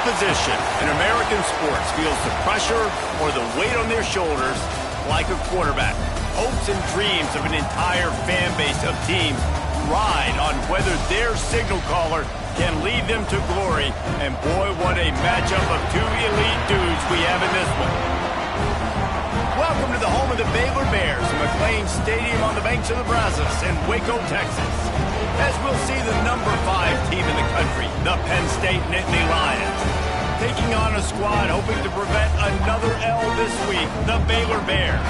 position in American sports feels the pressure or the weight on their shoulders like a quarterback. Hopes and dreams of an entire fan base of teams ride on whether their signal caller can lead them to glory. And boy, what a matchup of two elite dudes we have in this one. Welcome to the home of the Baylor Bears, McLean Stadium on the banks of the Brazos in Waco, Texas. As we'll see the number 5 team in the country, the Penn State Nittany Lions, taking on a squad hoping to prevent another L this week, the Baylor Bears.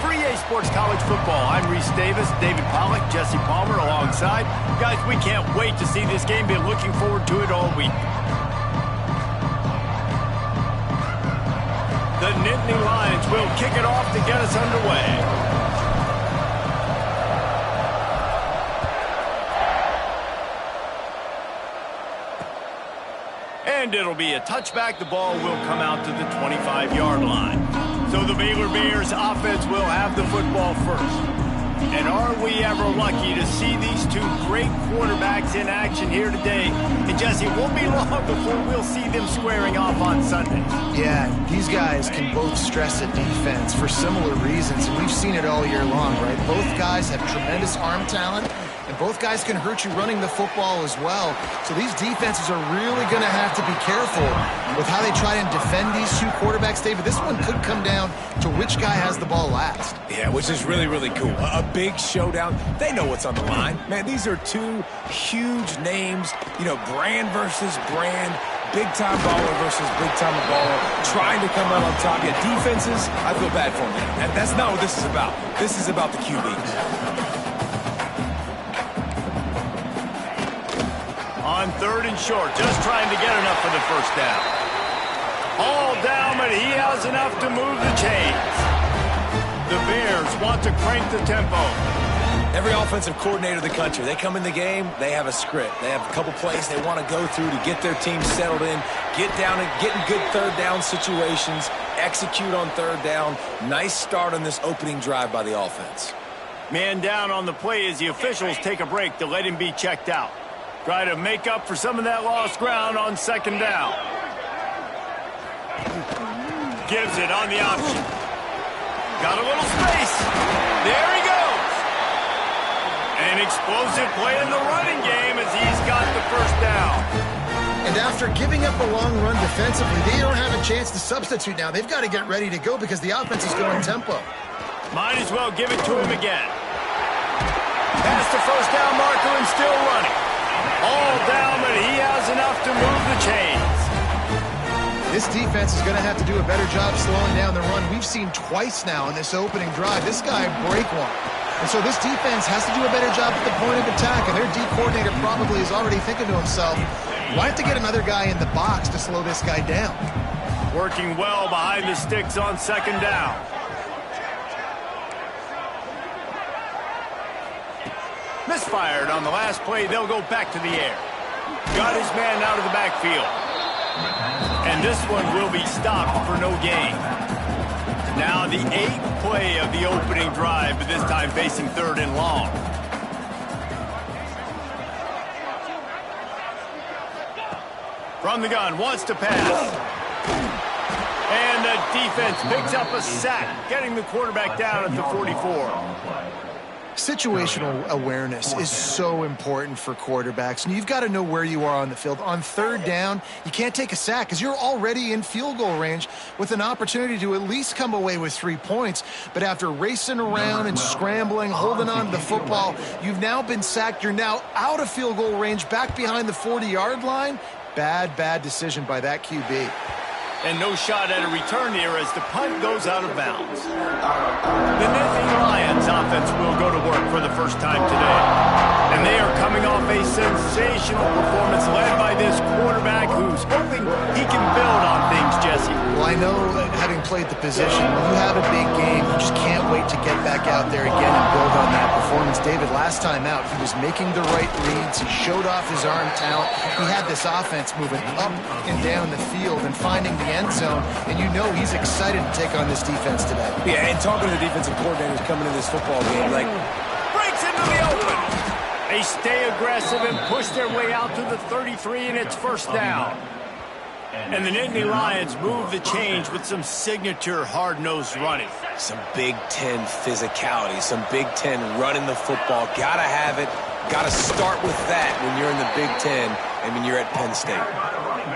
For EA Sports College Football, I'm Reese Davis, David Pollack, Jesse Palmer alongside. Guys, we can't wait to see this game. Been looking forward to it all week. The Nittany Lions will kick it off to get us underway. And it'll be a touchback. The ball will come out to the 25-yard line. So the Baylor Bears offense will have the football first. And are we ever lucky to see these two great quarterbacks in action here today? And Jesse, it won't be long before we'll see them squaring off on Sundays. Yeah, these guys can both stress a defense for similar reasons, and we've seen it all year long, right? Both guys have tremendous arm talent, and both guys can hurt you running the football as well. So these defenses are really going to have to be careful with how they try and defend these two quarterbacks. David, this one could come down to which guy has the ball last. Yeah, which is really, really cool. A big showdown. They know what's on the line. Man, these are two huge names, you know, brand versus brand, big-time baller versus big-time baller, trying to come out on top. Yeah, defenses, I feel bad for them. And that's not what this is about. This is about the QBs. On 3rd and short, just trying to get enough for the first down. All down, but he has enough to move the chains. The Bears want to crank the tempo. Every offensive coordinator in the country, they come in the game, they have a script. They have a couple plays they want to go through to get their team settled in, get down and get in good 3rd down situations, execute on 3rd down. Nice start on this opening drive by the offense. Man down on the play as the officials take a break to let him be checked out. Try to make up for some of that lost ground on 2nd down. Gives it on the option. Got a little space. There he goes. An explosive play in the running game as he's got the first down. And after giving up a long run defensively, they don't have a chance to substitute now. They've got to get ready to go because the offense is going tempo. Might as well give it to him again. Past the first down marker and still running. All down, but he has enough to move the chains. This defense is going to have to do a better job slowing down the run. We've seen twice now in this opening drive this guy break one. And so this defense has to do a better job at the point of attack, and their D coordinator probably is already thinking to himself, why have to get another guy in the box to slow this guy down? Working well behind the sticks on 2nd down. Misfired on the last play. They'll go back to the air. Got his man out of the backfield. And this one will be stopped for no gain. Now the 8th play of the opening drive, but this time facing 3rd and long. From the gun, wants to pass. And the defense picks up a sack, getting the quarterback down at the 44. Situational awareness is so important for quarterbacks, and you've got to know where you are on the field. On 3rd down, you can't take a sack because you're already in field goal range with an opportunity to at least come away with 3 points. But after racing around and scrambling, holding on to the football, you've now been sacked. You're now out of field goal range, back behind the 40-yard line. Bad decision by that QB. And no shot at a return here as the punt goes out of bounds. The Nittany Lions offense will go to work for the first time today. And they are coming off a sensational performance led by this quarterback who's hoping he can build on things, Jesse. Well, I know that having played the position, when you have a big game, you just can't wait to get back out there again and build on that performance. David, last time out, he was making the right reads. He showed off his arm talent. He had this offense moving up and down the field and finding the end zone, and you know he's excited to take on this defense today. Yeah, and talking to the defensive coordinators coming into this football game, like, breaks into the open. They stay aggressive and push their way out to the 33, and it's 1st down. And the Nittany Lions move the change with some signature hard-nosed running. Some Big Ten physicality, some Big Ten running the football. Gotta have it. Gotta start with that when you're in the Big Ten and when you're at Penn State.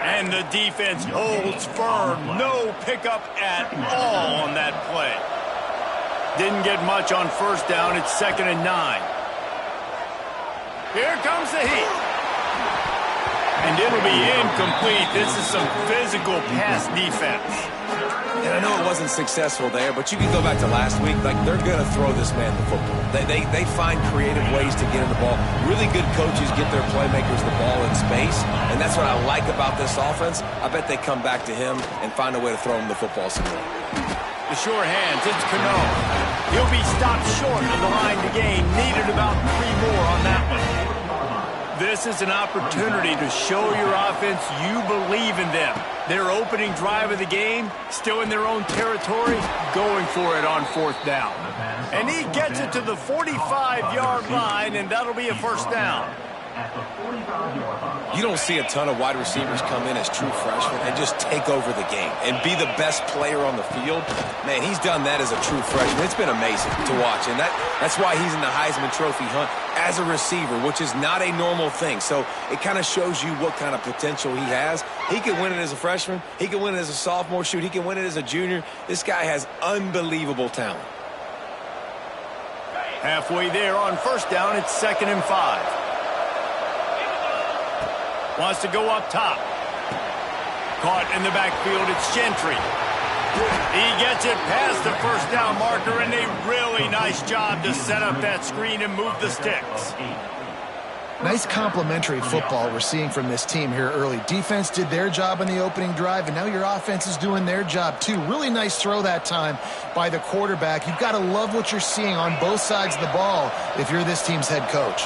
And the defense holds firm. No pickup at all on that play. Didn't get much on first down. It's 2nd and 9. Here comes the heat. And it'll be incomplete. This is some physical pass defense. And I know it wasn't successful there, but you can go back to last week. Like, they're going to throw this man the football. They find creative ways to get in the ball. Really good coaches get their playmakers the ball in space, and that's what I like about this offense. I bet they come back to him and find a way to throw him the football some more. The sure hands, it's Cano. He'll be stopped short of the line to gain. Needed about 3 more on that one. This is an opportunity to show your offense you believe in them. Their opening drive of the game, still in their own territory, going for it on 4th down. And he gets it to the 45-yard line, and that'll be a first down. You don't see a ton of wide receivers come in as true freshmen and just take over the game and be the best player on the field. Man, he's done that as a true freshman. It's been amazing to watch, and that's why he's in the Heisman Trophy hunt as a receiver, which is not a normal thing. So it kind of shows you what kind of potential he has. He can win it as a freshman. He can win it as a sophomore. Shoot, he can win it as a junior. This guy has unbelievable talent. Halfway there on first down, it's 2nd and 5. Wants to go up top. Caught in the backfield, it's Gentry. He gets it past the first down marker, and a really nice job to set up that screen and move the sticks. Nice complementary football we're seeing from this team here early. Defense did their job in the opening drive, and now your offense is doing their job too. Really nice throw that time by the quarterback. You've got to love what you're seeing on both sides of the ball if you're this team's head coach.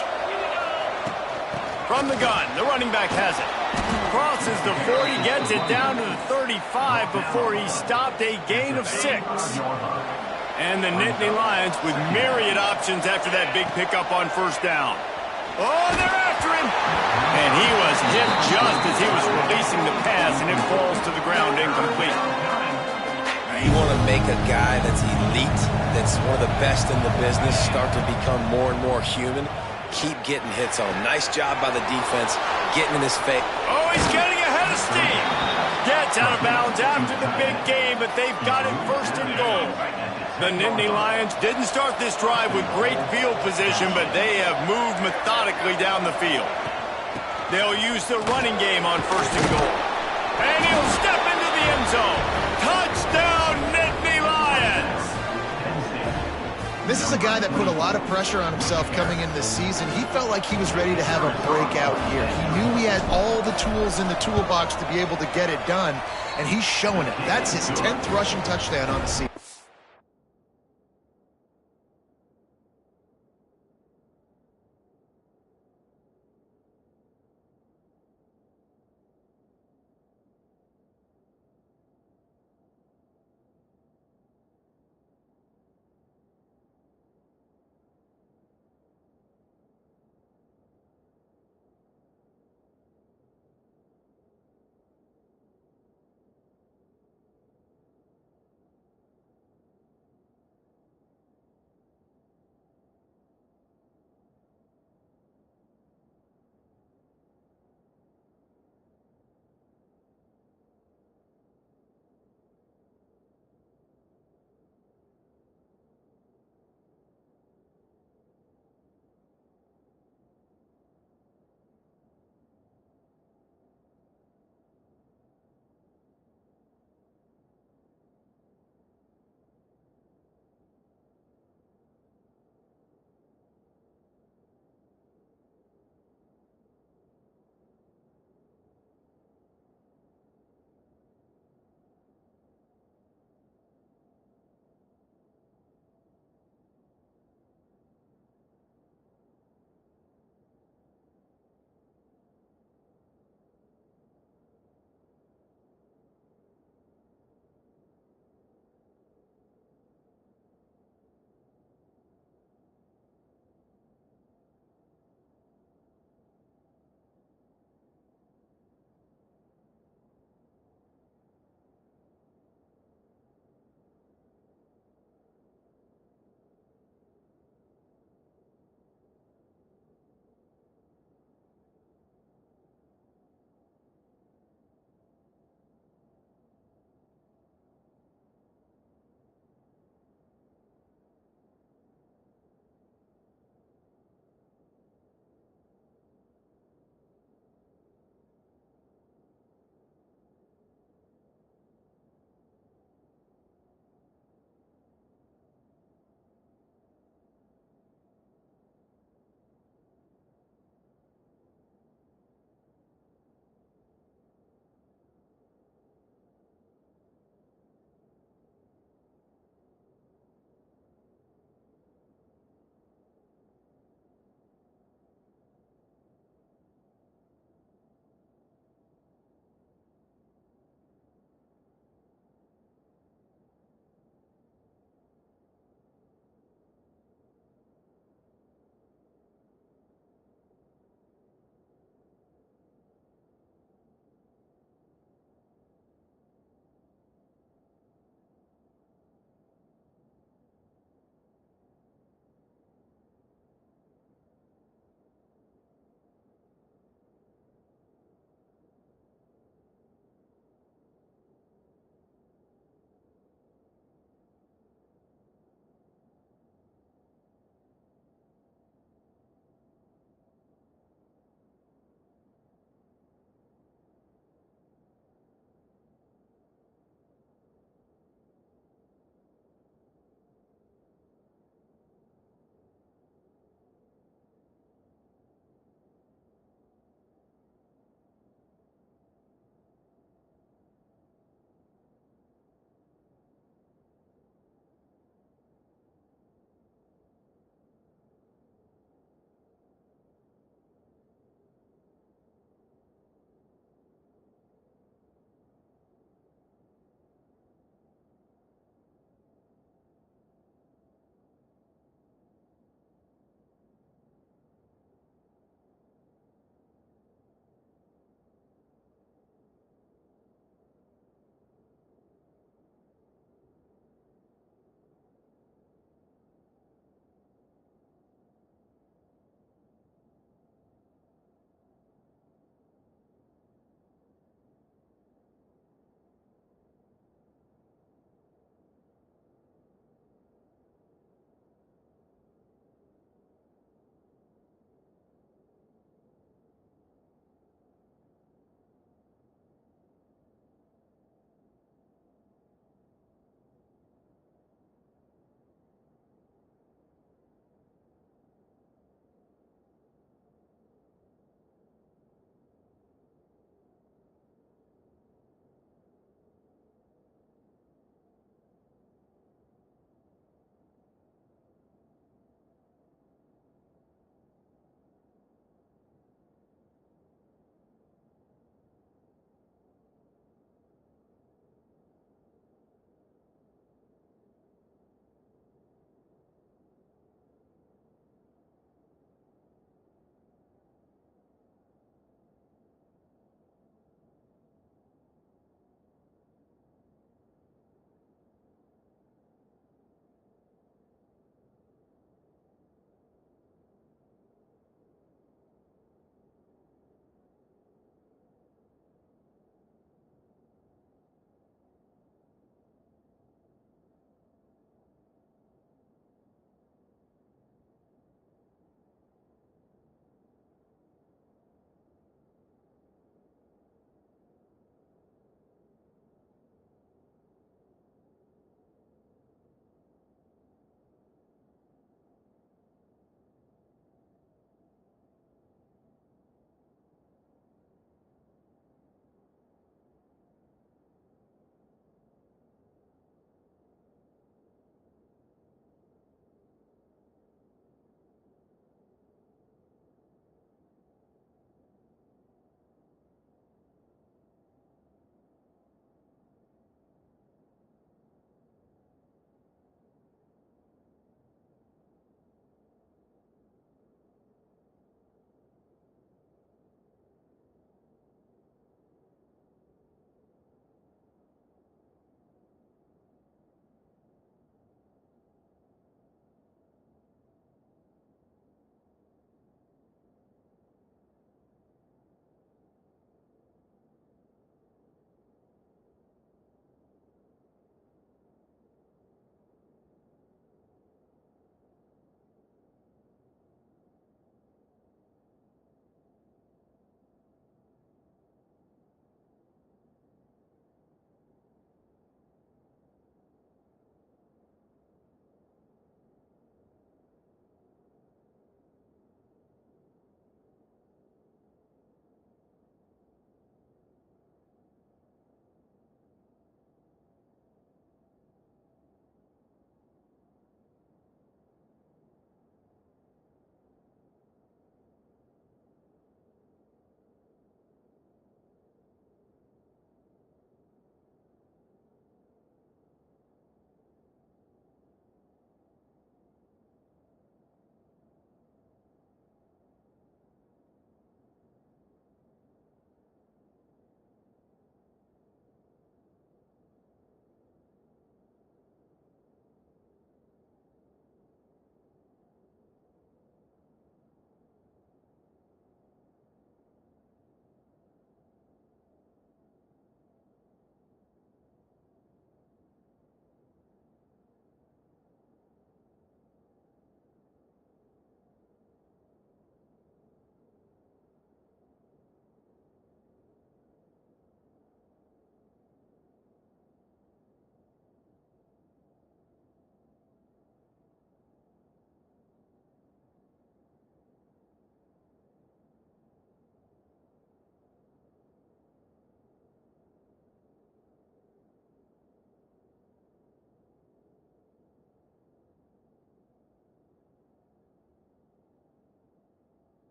From the gun, the running back has it. Crosses the 40, gets it down to the 35 before he stopped, a gain of 6. And the Nittany Lions with myriad options after that big pickup on first down. Oh, they're after him. And he was hit just as he was releasing the pass, and it falls to the ground incomplete. You want to make a guy that's elite, that's one of the best in the business, start to become more and more human. Keep getting hits on. Nice job by the defense, getting in his face. Oh, he's getting ahead of steam. Gets out of bounds after the big game, but they've got it 1st and goal. The Nittany Lions didn't start this drive with great field position, but they have moved methodically down the field. They'll use the running game on 1st and goal. And he'll step into the end zone. Touchdown, Nittany Lions! This is a guy that put a lot of pressure on himself coming into this season. He felt like he was ready to have a breakout year. He knew he had all the tools in the toolbox to be able to get it done, and he's showing it. That's his 10th rushing touchdown on the season.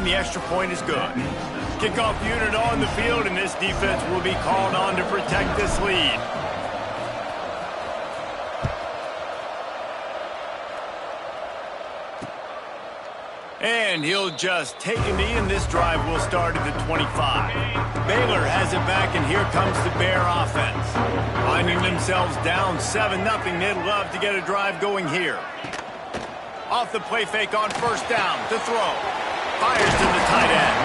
the extra point is good. Kickoff unit on the field, and this defense will be called on to protect this lead. And he'll just take a knee, and this drive will start at the 25. Baylor has it back, and here comes the Bear offense. Finding themselves down 7-0, they'd love to get a drive going here. Off the play fake on first down to throw. Fires to the tight end.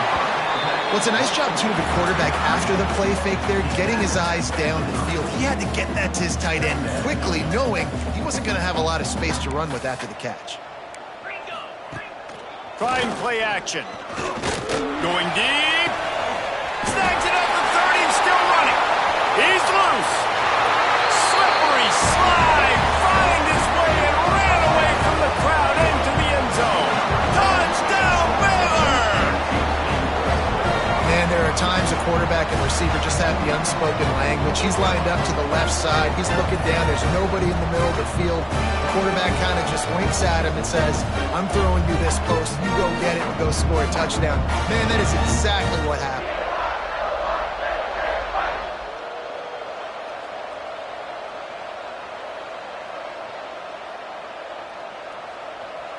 Well, it's a nice job, too, of the quarterback after the play fake there, getting his eyes down the field. He had to get that to his tight end quickly, knowing he wasn't going to have a lot of space to run with after the catch. Trying play action. Going deep. Snags it up the 30, still running. He's loose. Slippery slide. Find his way and ran away from the crowd into the end zone. Touchdown, Baylor! Man, there are times a quarterback and receiver just have the unspoken language. He's lined up to the left side. He's looking down. There's nobody in the middle of the field. The quarterback kind of just winks at him and says, I'm throwing you this post. You go get it and go score a touchdown. Man, that is exactly what happened.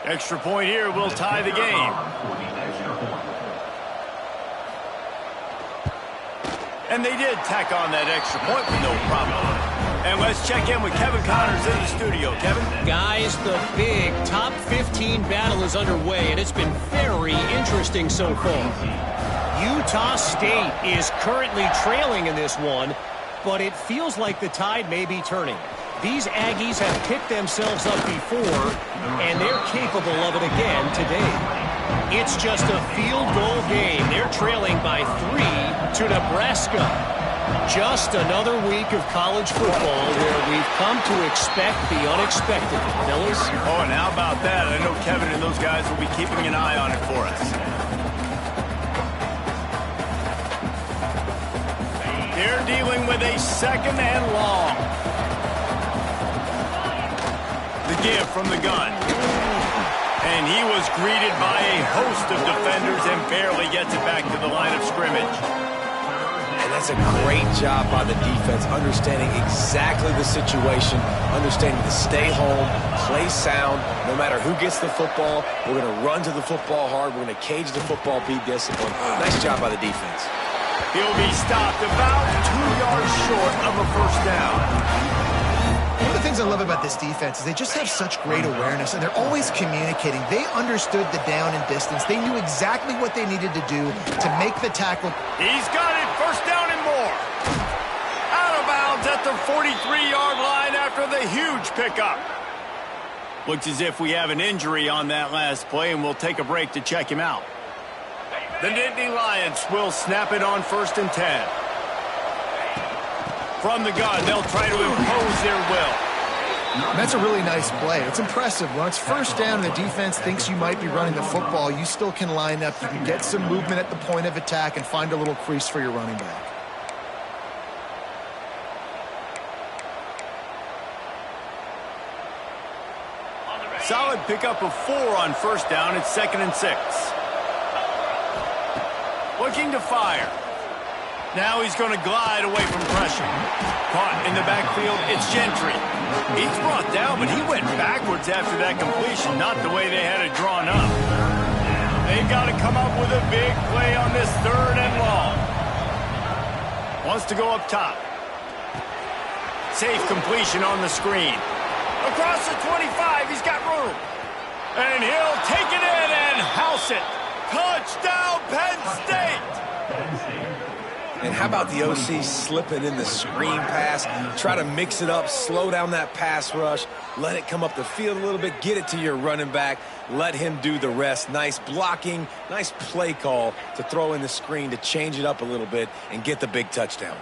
Extra point here will tie the game. And they did tack on that extra point with no problem. And let's check in with Kevin Connors in the studio. Kevin? Guys, the big top 15 battle is underway, and it's been very interesting so far. Utah State is currently trailing in this one, but it feels like the tide may be turning. These Aggies have picked themselves up before, and they're capable of it again today. It's just a field goal game. They're trailing by 3 to Nebraska. Just another week of college football where we've come to expect the unexpected. Fellas? Oh, and how about that? I know Kevin and those guys will be keeping an eye on it for us. They're dealing with a 2nd and long. The give from the gun. And he was greeted by a host of defenders and barely gets it back to the line of scrimmage. And that's a great job by the defense, understanding exactly the situation, understanding to stay home, play sound. No matter who gets the football, we're going to run to the football hard. We're going to cage the football, be disciplined. Nice job by the defense. He'll be stopped about 2 yards short of a first down. One of the things I love about this defense is they just have such great awareness, and they're always communicating. They understood the down and distance. They knew exactly what they needed to do to make the tackle. He's got it, first down and more. Out of bounds at the 43-yard line after the huge pickup. Looks as if we have an injury on that last play, and we'll take a break to check him out. The Nittany Lions will snap it on 1st and 10. From the gun, they'll try to impose their will. That's a really nice play. It's impressive. When it's first down and the defense thinks you might be running the football, you still can line up. You can get some movement at the point of attack and find a little crease for your running back. Solid pickup of 4 on first down. It's 2nd and 6. Looking to fire. Now he's going to glide away from pressure. Caught in the backfield, it's Gentry. He's brought down, but he went backwards after that completion, not the way they had it drawn up. They've got to come up with a big play on this 3rd and long. Wants to go up top. Safe completion on the screen. Across the 25, he's got room. And he'll take it in and house it. Touchdown, Penn State! And how about the OC slipping in the screen pass? Try to mix it up, slow down that pass rush, let it come up the field a little bit, get it to your running back, let him do the rest. Nice blocking, nice play call to throw in the screen to change it up a little bit and get the big touchdown.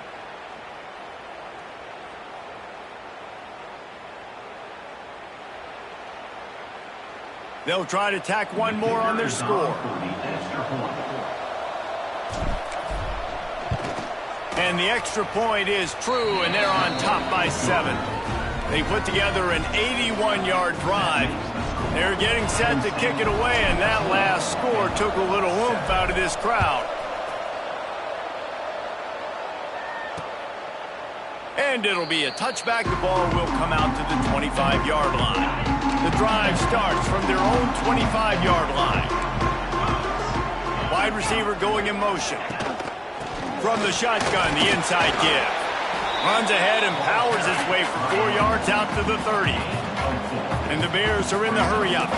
They'll try to tack one more on their score. And the extra point is true, and they're on top by 7. They put together an 81-yard drive. They're getting set to kick it away, and that last score took a little oomph out of this crowd. And it'll be a touchback. The ball will come out to the 25-yard line. The drive starts from their own 25-yard line. Wide receiver going in motion. From the shotgun, the inside give. Runs ahead and powers his way for 4 yards out to the 30. And the Bears are in the hurry-up.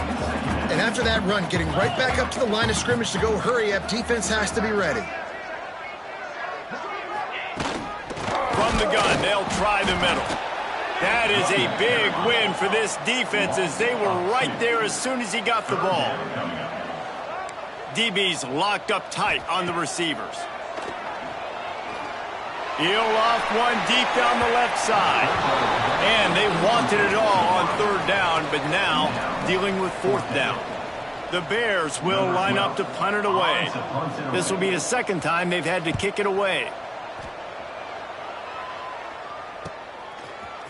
And after that run, getting right back up to the line of scrimmage to go hurry-up, defense has to be ready. From the gun, they'll try the middle. That is a big win for this defense as they were right there as soon as he got the ball. DB's locked up tight on the receivers. He'll off one deep down the left side. And they wanted it all on third down, but now dealing with fourth down. The Bears will line up to punt it away. This will be the second time they've had to kick it away.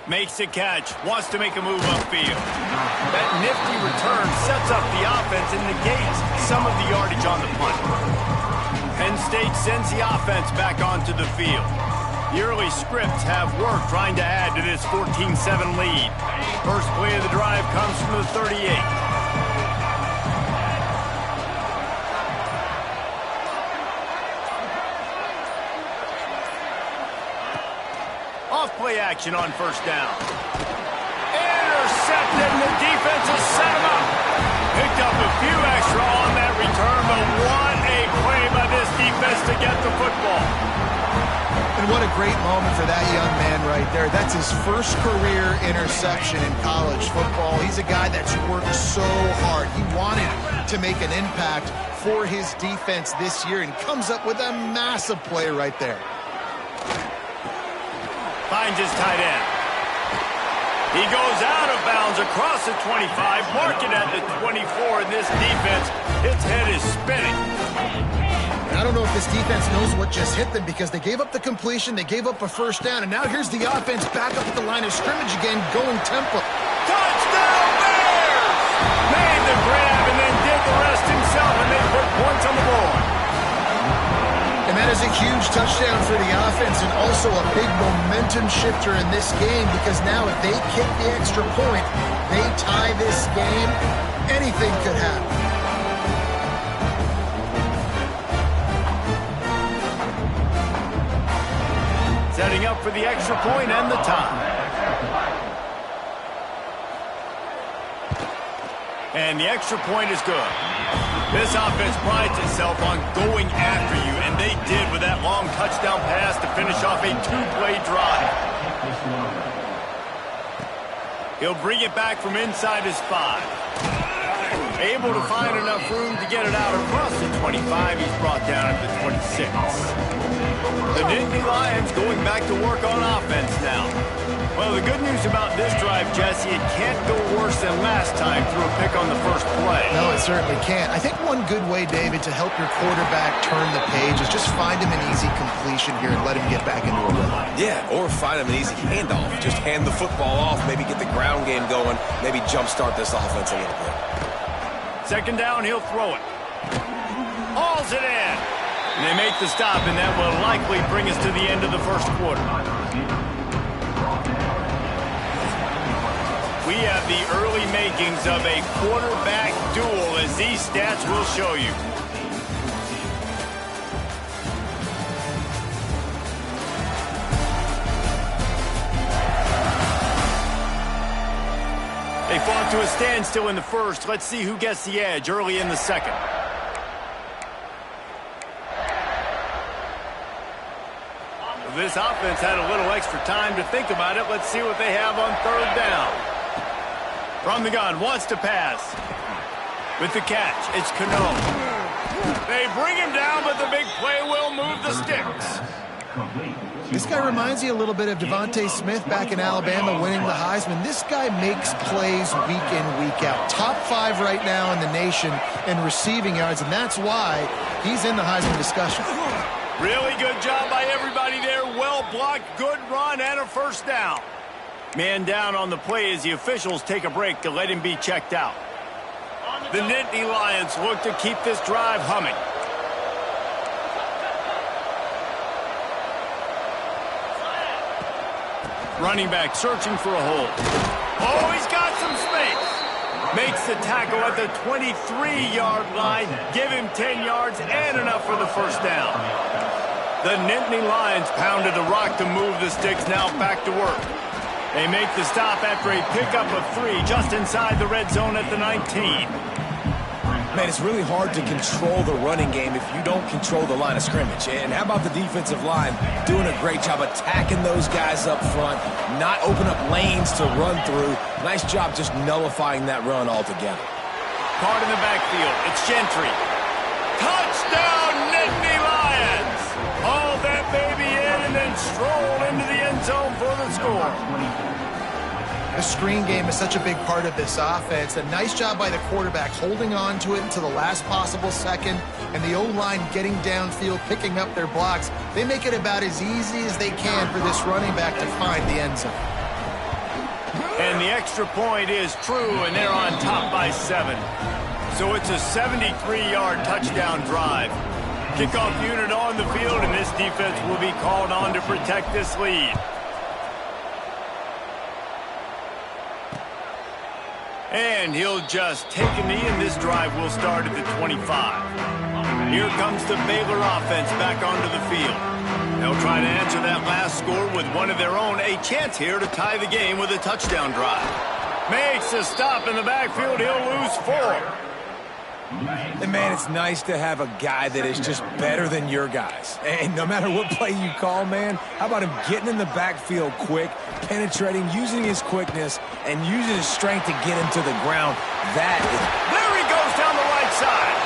Makes a catch, wants to make a move upfield. That nifty return sets up the offense and negates some of the yardage on the punt. Penn State sends the offense back onto the field. The early scripts have worked trying to add to this 14-7 lead. First play of the drive comes from the 38. Off-play action on first down. Intercepted, and the defense has set him up. Picked up a few extra on that return, but what a play by this defense to get the football. And what a great moment for that young man right there. That's his first career interception in college football. He's a guy that's worked so hard. He wanted to make an impact for his defense this year and comes up with a massive play right there. Finds his tight end. He goes out of bounds across the 25, marking at the 24, and this defense, its head is spinning. I don't know if this defense knows what just hit them because they gave up the completion, they gave up a first down, and now here's the offense back up at the line of scrimmage again, going tempo. Touchdown Bears! Made the grab and then did the rest himself, and they put points on the board. And that is a huge touchdown for the offense and also a big momentum shifter in this game because now if they kick the extra point, they tie this game, anything could happen. Setting up for the extra point and the tie. And the extra point is good. This offense prides itself on going after you, and they did with that long touchdown pass to finish off a two-play drive. He'll bring it back from inside his 5. Able to find enough room to get it out across the 25. He's brought down at the 26. The Nittany Lions going back to work on offense now. Well, the good news about this drive, Jesse, it can't go worse than last time through a pick on the first play. No, it certainly can't. I think one good way, David, to help your quarterback turn the page is just find him an easy completion here and let him get back into a rhythm. Yeah, or find him an easy handoff. Just hand the football off, maybe get the ground game going, maybe jumpstart this offense a little bit. Second down, he'll throw it. Hauls it in. And they make the stop, and that will likely bring us to the end of the first quarter. We have the early makings of a quarterback duel, as these stats will show you. They fought to a standstill in the first. Let's see who gets the edge early in the second. This offense had a little extra time to think about it. Let's see what they have on third down. From the gun, wants to pass. With the catch, it's Cano. They bring him down, but the big play will move the sticks. This guy reminds you a little bit of Devontae Smith back in Alabama winning the Heisman. This guy makes plays week in, week out. Top 5 right now in the nation in receiving yards, and that's why he's in the Heisman discussion. Really good job by everybody there. Well blocked, good run, and a first down. Man down on the play as the officials take a break to let him be checked out. The Nittany Lions look to keep this drive humming. Running back searching for a hole. Oh, he's got some space. Makes the tackle at the 23-yard line. Give him 10 yards and enough for the first down. The Nittany Lions pounded the rock to move the sticks, now back to work. They make the stop after a pickup of 3 just inside the red zone at the 19. Man, it's really hard to control the running game if you don't control the line of scrimmage. And how about the defensive line doing a great job attacking those guys up front, not open up lanes to run through. Nice job just nullifying that run altogether. Caught in the backfield. It's Gentry. Touchdown, Nittany Lions! Haul that baby in and then stroll into the end zone for the score. The screen game is such a big part of this offense. A nice job by the quarterback holding on to it until the last possible second, and the O-line getting downfield, picking up their blocks. They make it about as easy as they can for this running back to find the end zone. And the extra point is true, and they're on top by 7. So it's a 73-yard touchdown drive. Kickoff unit on the field, and this defense will be called on to protect this lead. And he'll just take a knee, and this drive will start at the 25. Here comes the Baylor offense back onto the field. They'll try to answer that last score with one of their own. A chance here to tie the game with a touchdown drive. Makes a stop in the backfield. He'll lose 4. And, man, it's nice to have a guy that is just better than your guys. And no matter what play you call, man, how about him getting in the backfield quick, penetrating, using his quickness, and using his strength to get him to the ground. That is... There he goes down the right side.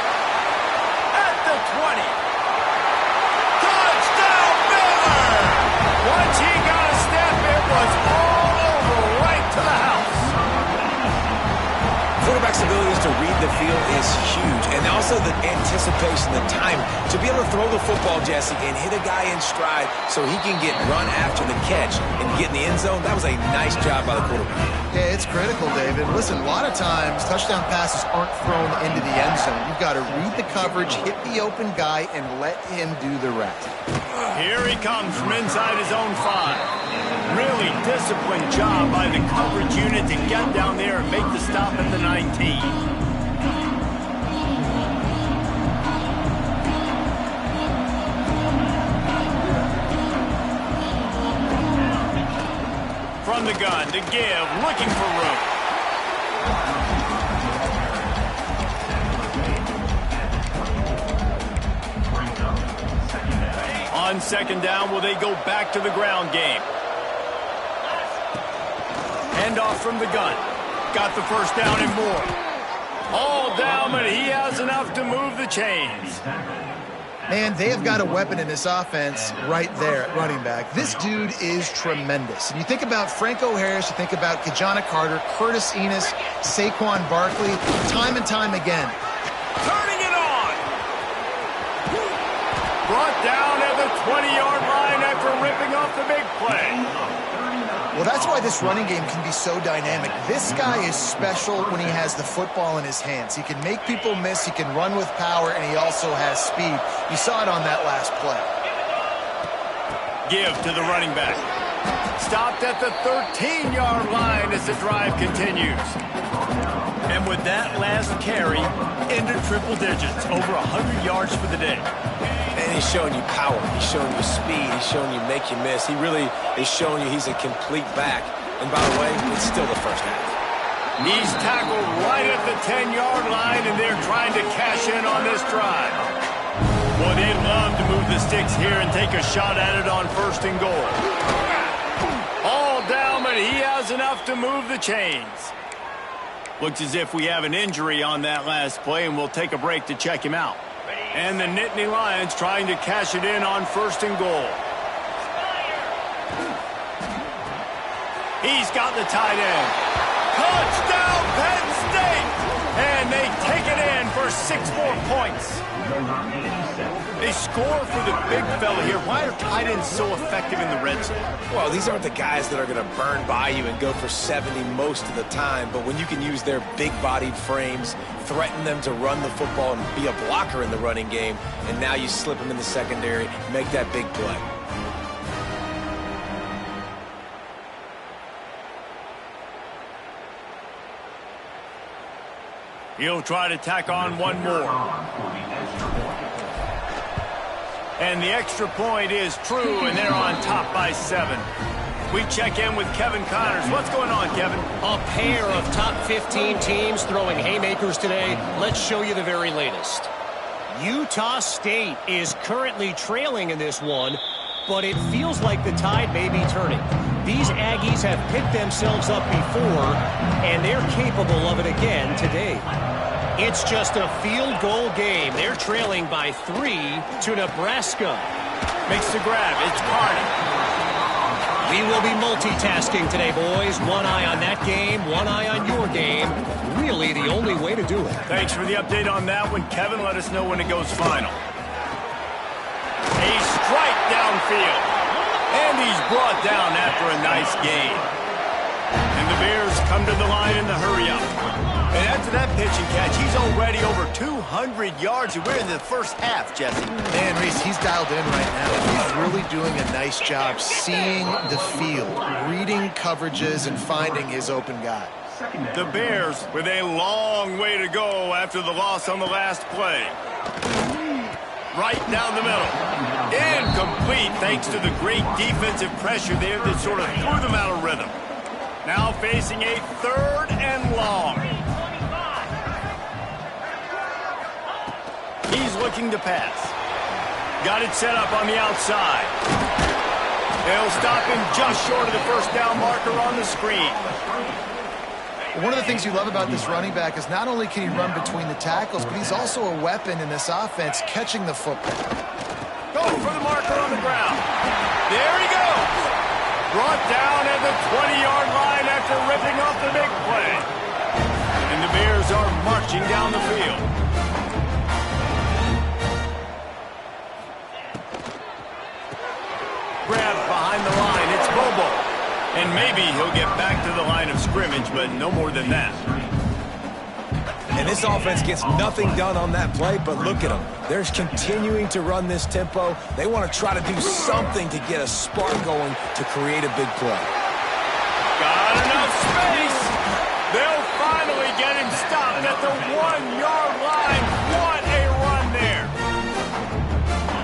At the 20. Touchdown, Baylor! Once he got a step, it was all over right to the house. Quarterback's abilities to read the field is huge, and also the anticipation, the time to be able to throw the football, Jesse, and hit a guy in stride so he can get run after the catch and get in the end zone. That was a nice job by the quarterback. Yeah, it's critical, David. Listen, a lot of times touchdown passes aren't thrown into the end zone. You've got to read the coverage, hit the open guy, and let him do the rest. Here he comes from inside his own 5. Really disciplined job by the coverage unit to get down there and make the stop at the 19. From the gun to give, looking for room. On second down, will they go back to the ground game? Hand off from the gun. Got the first down and more. All down, but he has enough to move the chains. Man, they have got a weapon in this offense right there at running back. This dude is tremendous. And you think about Franco Harris, you think about Kajana Carter, Curtis Enos, Saquon Barkley, time and time again. Turning it on. Brought down at the 20-yard line after ripping off the big play. Well, that's why this running game can be so dynamic. This guy is special when he has the football in his hands. He can make people miss, he can run with power, and he also has speed. You saw it on that last play. Give to the running back. Stopped at the 13-yard line as the drive continues. And with that last carry, into triple digits, over 100 yards for the day. And he's showing you power. He's showing you speed. He's showing you make you miss. He really is showing you he's a complete back. And by the way, it's still the first half. He's tackled right at the 10-yard line, and they're trying to cash in on this drive. Boy, they'd love to move the sticks here and take a shot at it on first and goal. All down, but he has enough to move the chains. Looks as if we have an injury on that last play, and we'll take a break to check him out. And the Nittany Lions trying to cash it in on first and goal. He's got the tight end. Touchdown, Penn State! And they take it in for 6 more points. They score for the big fella here. Why are tight ends so effective in the red zone? Well, these aren't the guys that are going to burn by you and go for 70 most of the time, but when you can use their big-bodied frames, threaten them to run the football and be a blocker in the running game, and now you slip them in the secondary, make that big play. He'll try to tack on one more. And the extra point is true, and they're on top by 7. We check in with Kevin Connors. What's going on, Kevin? A pair of top 15 teams throwing haymakers today. Let's show you the very latest. Utah State is currently trailing in this one, but it feels like the tide may be turning. These Aggies have picked themselves up before, and they're capable of it again today. It's just a field goal game. They're trailing by 3 to Nebraska. Makes the grab. It's Carney. We will be multitasking today, boys. One eye on that game, one eye on your game. Really the only way to do it. Thanks for the update on that one, Kevin. Let us know when it goes final. A strike downfield. And he's brought down after a nice gain. And the Bears come to the line in the hurry-up. And after that pitch and catch, he's already over 200 yards. And we're in the first half, Jesse. Man, Reese, he's dialed in right now. He's really doing a nice job seeing the field, reading coverages, and finding his open guy. The Bears with a long way to go after the loss on the last play. Right down the middle. Incomplete thanks to the great defensive pressure there that sort of threw them out of rhythm. Now facing a 3rd and long. He's looking to pass. Got it set up on the outside. They'll stop him just short of the first down marker on the screen. One of the things you love about this running back is not only can he run between the tackles, but he's also a weapon in this offense catching the football. Go for the marker on the ground. There he goes. Brought down at the 20-yard line after ripping off the big play. And the Bears are marching down the field. Grab behind the line. It's Bobo. And maybe he'll get back to the line of scrimmage, but no more than that. And this offense gets nothing done on that play, but look at them. They're continuing to run this tempo. They want to try to do something to get a spark going to create a big play. Got enough space. They'll finally get him stopped at the 1-yard line. What a run there.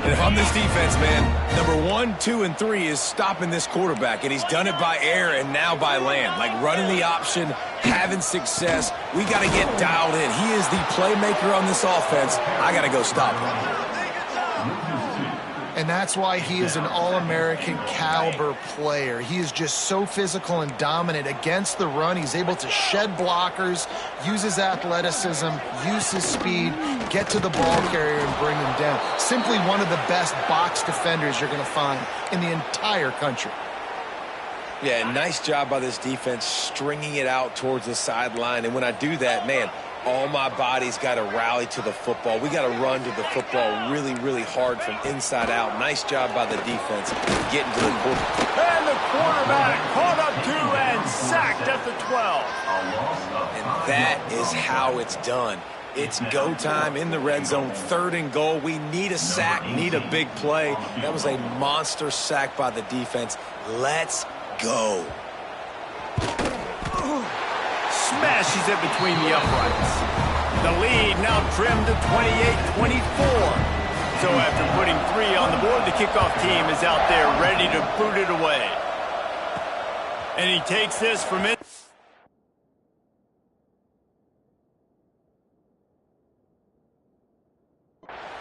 And if I'm this defense, man, number 1, 2, and 3 is stopping this quarterback, and he's done it by air and now by land. Like running the option, having success. We got to get dialed in. He is the playmaker on this offense. I got to go stop him. And that's why he is an All-American caliber player. He is just so physical and dominant against the run. He's able to shed blockers, use his athleticism, use his speed, get to the ball carrier and bring him down. Simply one of the best box defenders you're going to find in the entire country. Yeah, nice job by this defense stringing it out towards the sideline. And when I do that, man, all my body's got to rally to the football. We got to run to the football really, really hard from inside out. Nice job by the defense getting to the quarterback. And the quarterback caught up to and sacked at the 12. And that is how it's done. It's go time in the red zone, 3rd and goal. We need a sack, need a big play. That was a monster sack by the defense. Let's go. Smashes it between the uprights. The lead now trimmed to 28-24. So after putting 3 on the board, the kickoff team is out there ready to boot it away. And he takes this from it.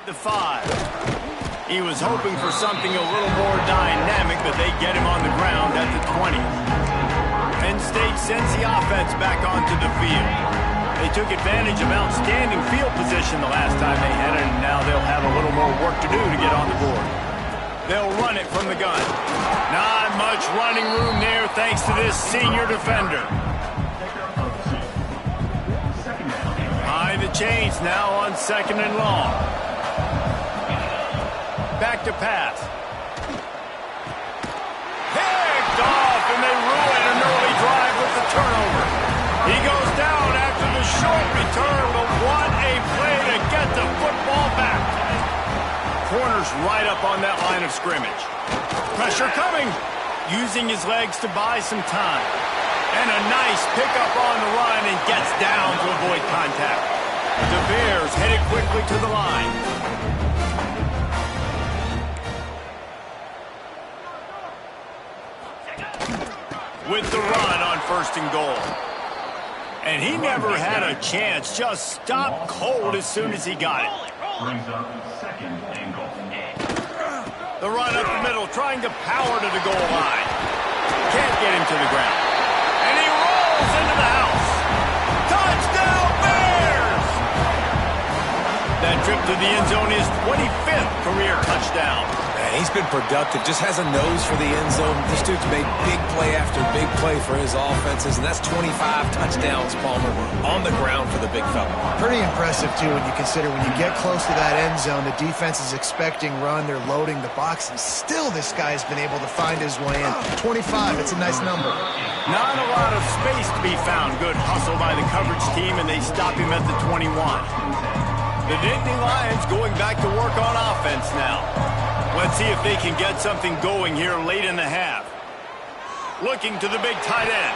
The 5. He was hoping for something a little more dynamic, but they get him on the ground at the 20. Penn State sends the offense back onto the field. They took advantage of outstanding field position the last time they had it, and now they'll have a little more work to do to get on the board. They'll run it from the gun. Not much running room there thanks to this senior defender. change now on 2nd and long. Back to pass. Picked off, and they ruin an early drive with the turnover. He goes down after the short return, but what a play to get the football back. Corner's right up on that line of scrimmage. Pressure coming. Using his legs to buy some time. And a nice pickup on the run and gets down to avoid contact. The Bears headed quickly to the line. With the run on 1st and goal. And he never had a chance. Just stopped cold as soon as he got it. Brings up 2nd and goal. The run up the middle, trying to power to the goal line. Can't get him to the ground. And he rolls into the house. Touchdown, Bears! That trip to the end zone is 25th career touchdown. Man, he's been productive, just has a nose for the end zone. This dude's made big play after big play for his offenses, and that's 25 touchdowns, Palmer, on the ground for the big fella. Pretty impressive, too, when you consider when you get close to that end zone, the defense is expecting run, they're loading the box, and still this guy's been able to find his way in. 25, it's a nice number. Not a lot of space to be found. Good hustle by the coverage team, and they stop him at the 21. The Nittany Lions going back to work on offense now. Let's see if they can get something going here late in the half. Looking to the big tight end.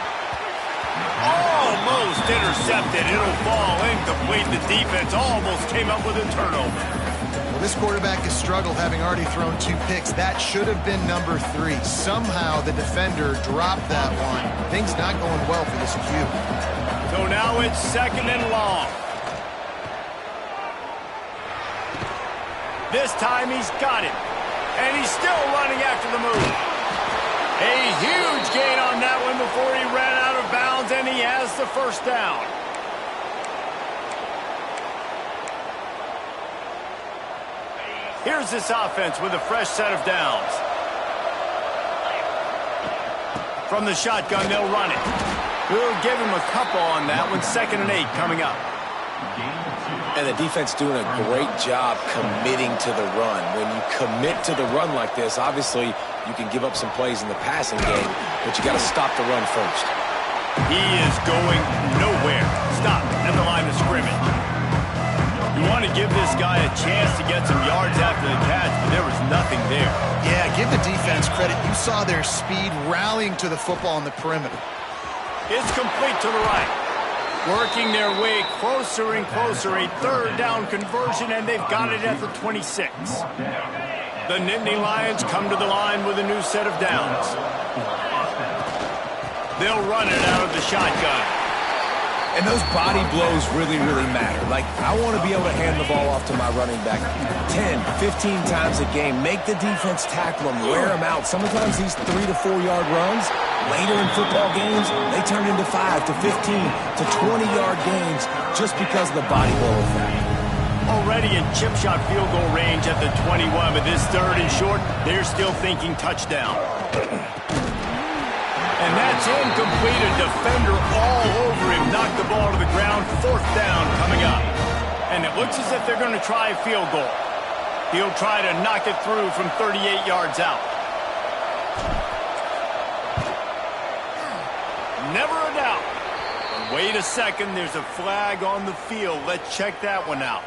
Almost intercepted. It'll fall incomplete. The defense almost came up with a turnover. Well, this quarterback has struggled, having already thrown 2 picks. That should have been number 3. Somehow the defender dropped that one. Things not going well for this Q. So now it's 2nd and long. This time he's got it. And he's still running after the move. A huge gain on that one before he ran out of bounds, and he has the 1st down. Here's this offense with a fresh set of downs. From the shotgun, they'll run it. We'll give him a couple on that one. 2nd and 8 coming up. And the defense doing a great job committing to the run. When you commit to the run like this, obviously you can give up some plays in the passing game, but you got to stop the run first. He is going nowhere. Stop at the line of scrimmage. You want to give this guy a chance to get some yards after the catch, but there was nothing there. Yeah, give the defense credit. You saw their speed rallying to the football on the perimeter. It's complete to the right. Working their way closer and closer. A 3rd down conversion, and they've got it at the 26. The Nittany Lions come to the line with a new set of downs. They'll run it out of the shotgun. And those body blows really, really matter. Like, I want to be able to hand the ball off to my running back 10, 15 times a game. Make the defense tackle them, wear them out. Sometimes these 3 to 4 yard runs, later in football games, they turn into 5 to 15 to 20 yard gains just because of the body blow effect. Already in chip shot field goal range at the 21, but this 3rd and short, they're still thinking touchdown. And that's incomplete. A defender all over him. Knocked the ball to the ground. 4th down coming up. And it looks as if they're going to try a field goal. He'll try to knock it through from 38 yards out. Never a doubt. And wait a second. There's a flag on the field. Let's check that one out.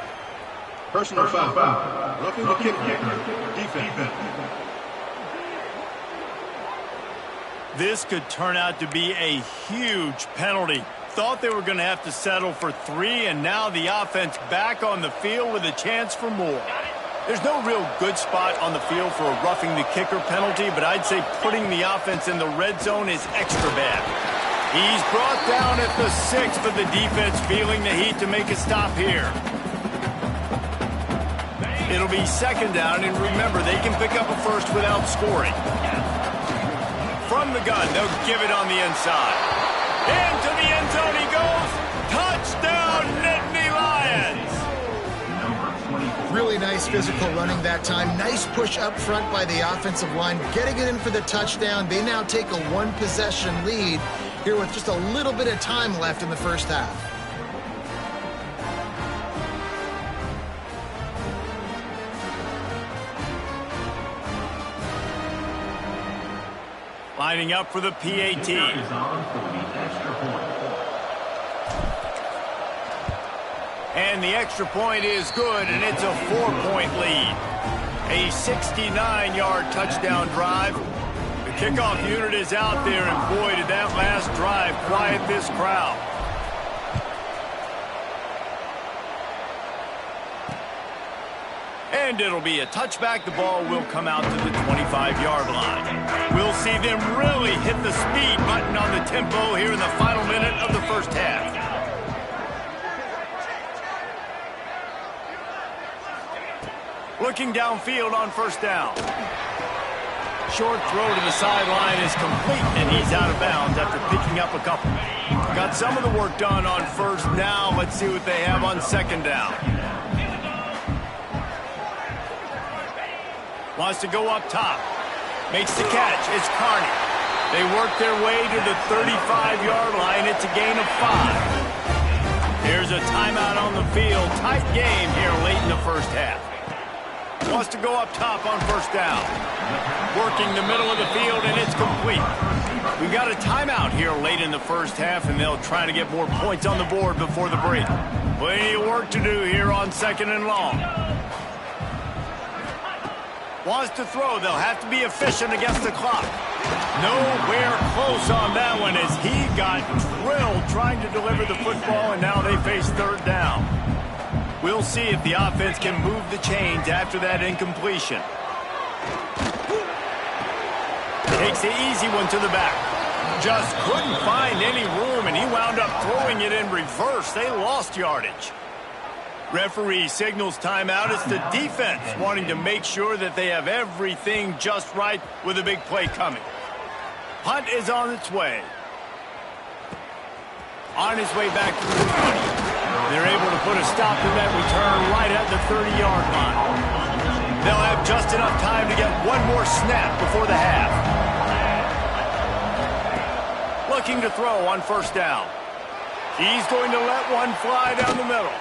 Personal foul. Roughing the kicker. Defense. This could turn out to be a huge penalty. Thought they were going to have to settle for 3, and now the offense back on the field with a chance for more. There's no real good spot on the field for a roughing the kicker penalty, but I'd say putting the offense in the red zone is extra bad. He's brought down at the 6, but the defense feeling the heat to make a stop here. It'll be 2nd down, and remember, they can pick up a 1st without scoring. From the gun, they'll give it on the inside. Into the end zone he goes. Touchdown, Nittany Lions. Really nice physical running that time. Nice push up front by the offensive line. Getting it in for the touchdown. They now take a 1-possession lead here with just a little bit of time left in the 1st half. Lining up for the PAT. Is on for the extra point. And the extra point is good, and it's a 4-point lead. A 69-yard touchdown drive. The kickoff unit is out there, and boy, did that last drive quiet this crowd. And it'll be a touchback. The ball will come out to the 25-yard line. We'll see them really hit the speed button on the tempo here in the final minute of the first half. Looking downfield on first down. Short throw to the sideline is complete, and he's out of bounds after picking up a couple. Got some of the work done on first down. Let's see what they have on second down. Wants to go up top. Makes the catch. It's Carney. They work their way to the 35-yard line. It's a gain of 5. Here's a timeout on the field. Tight game here late in the first half. Wants to go up top on first down. Working the middle of the field, and it's complete. We've got a timeout here late in the first half, and they'll try to get more points on the board before the break. Plenty of work to do here on second and long. Wants to throw. They'll have to be efficient against the clock. Nowhere close on that one as he got drilled trying to deliver the football, and now they face third down. We'll see if the offense can move the chains after that incompletion. Takes the easy one to the back. Just couldn't find any room, and he wound up throwing it in reverse. They lost yardage. Referee signals timeout. It's the defense wanting to make sure that they have everything just right with a big play coming. Punt is on its way. On his way back to the 20. They're able to put a stop to that return right at the 30-yard line. They'll have just enough time to get one more snap before the half. Looking to throw on first down. He's going to let one fly down the middle.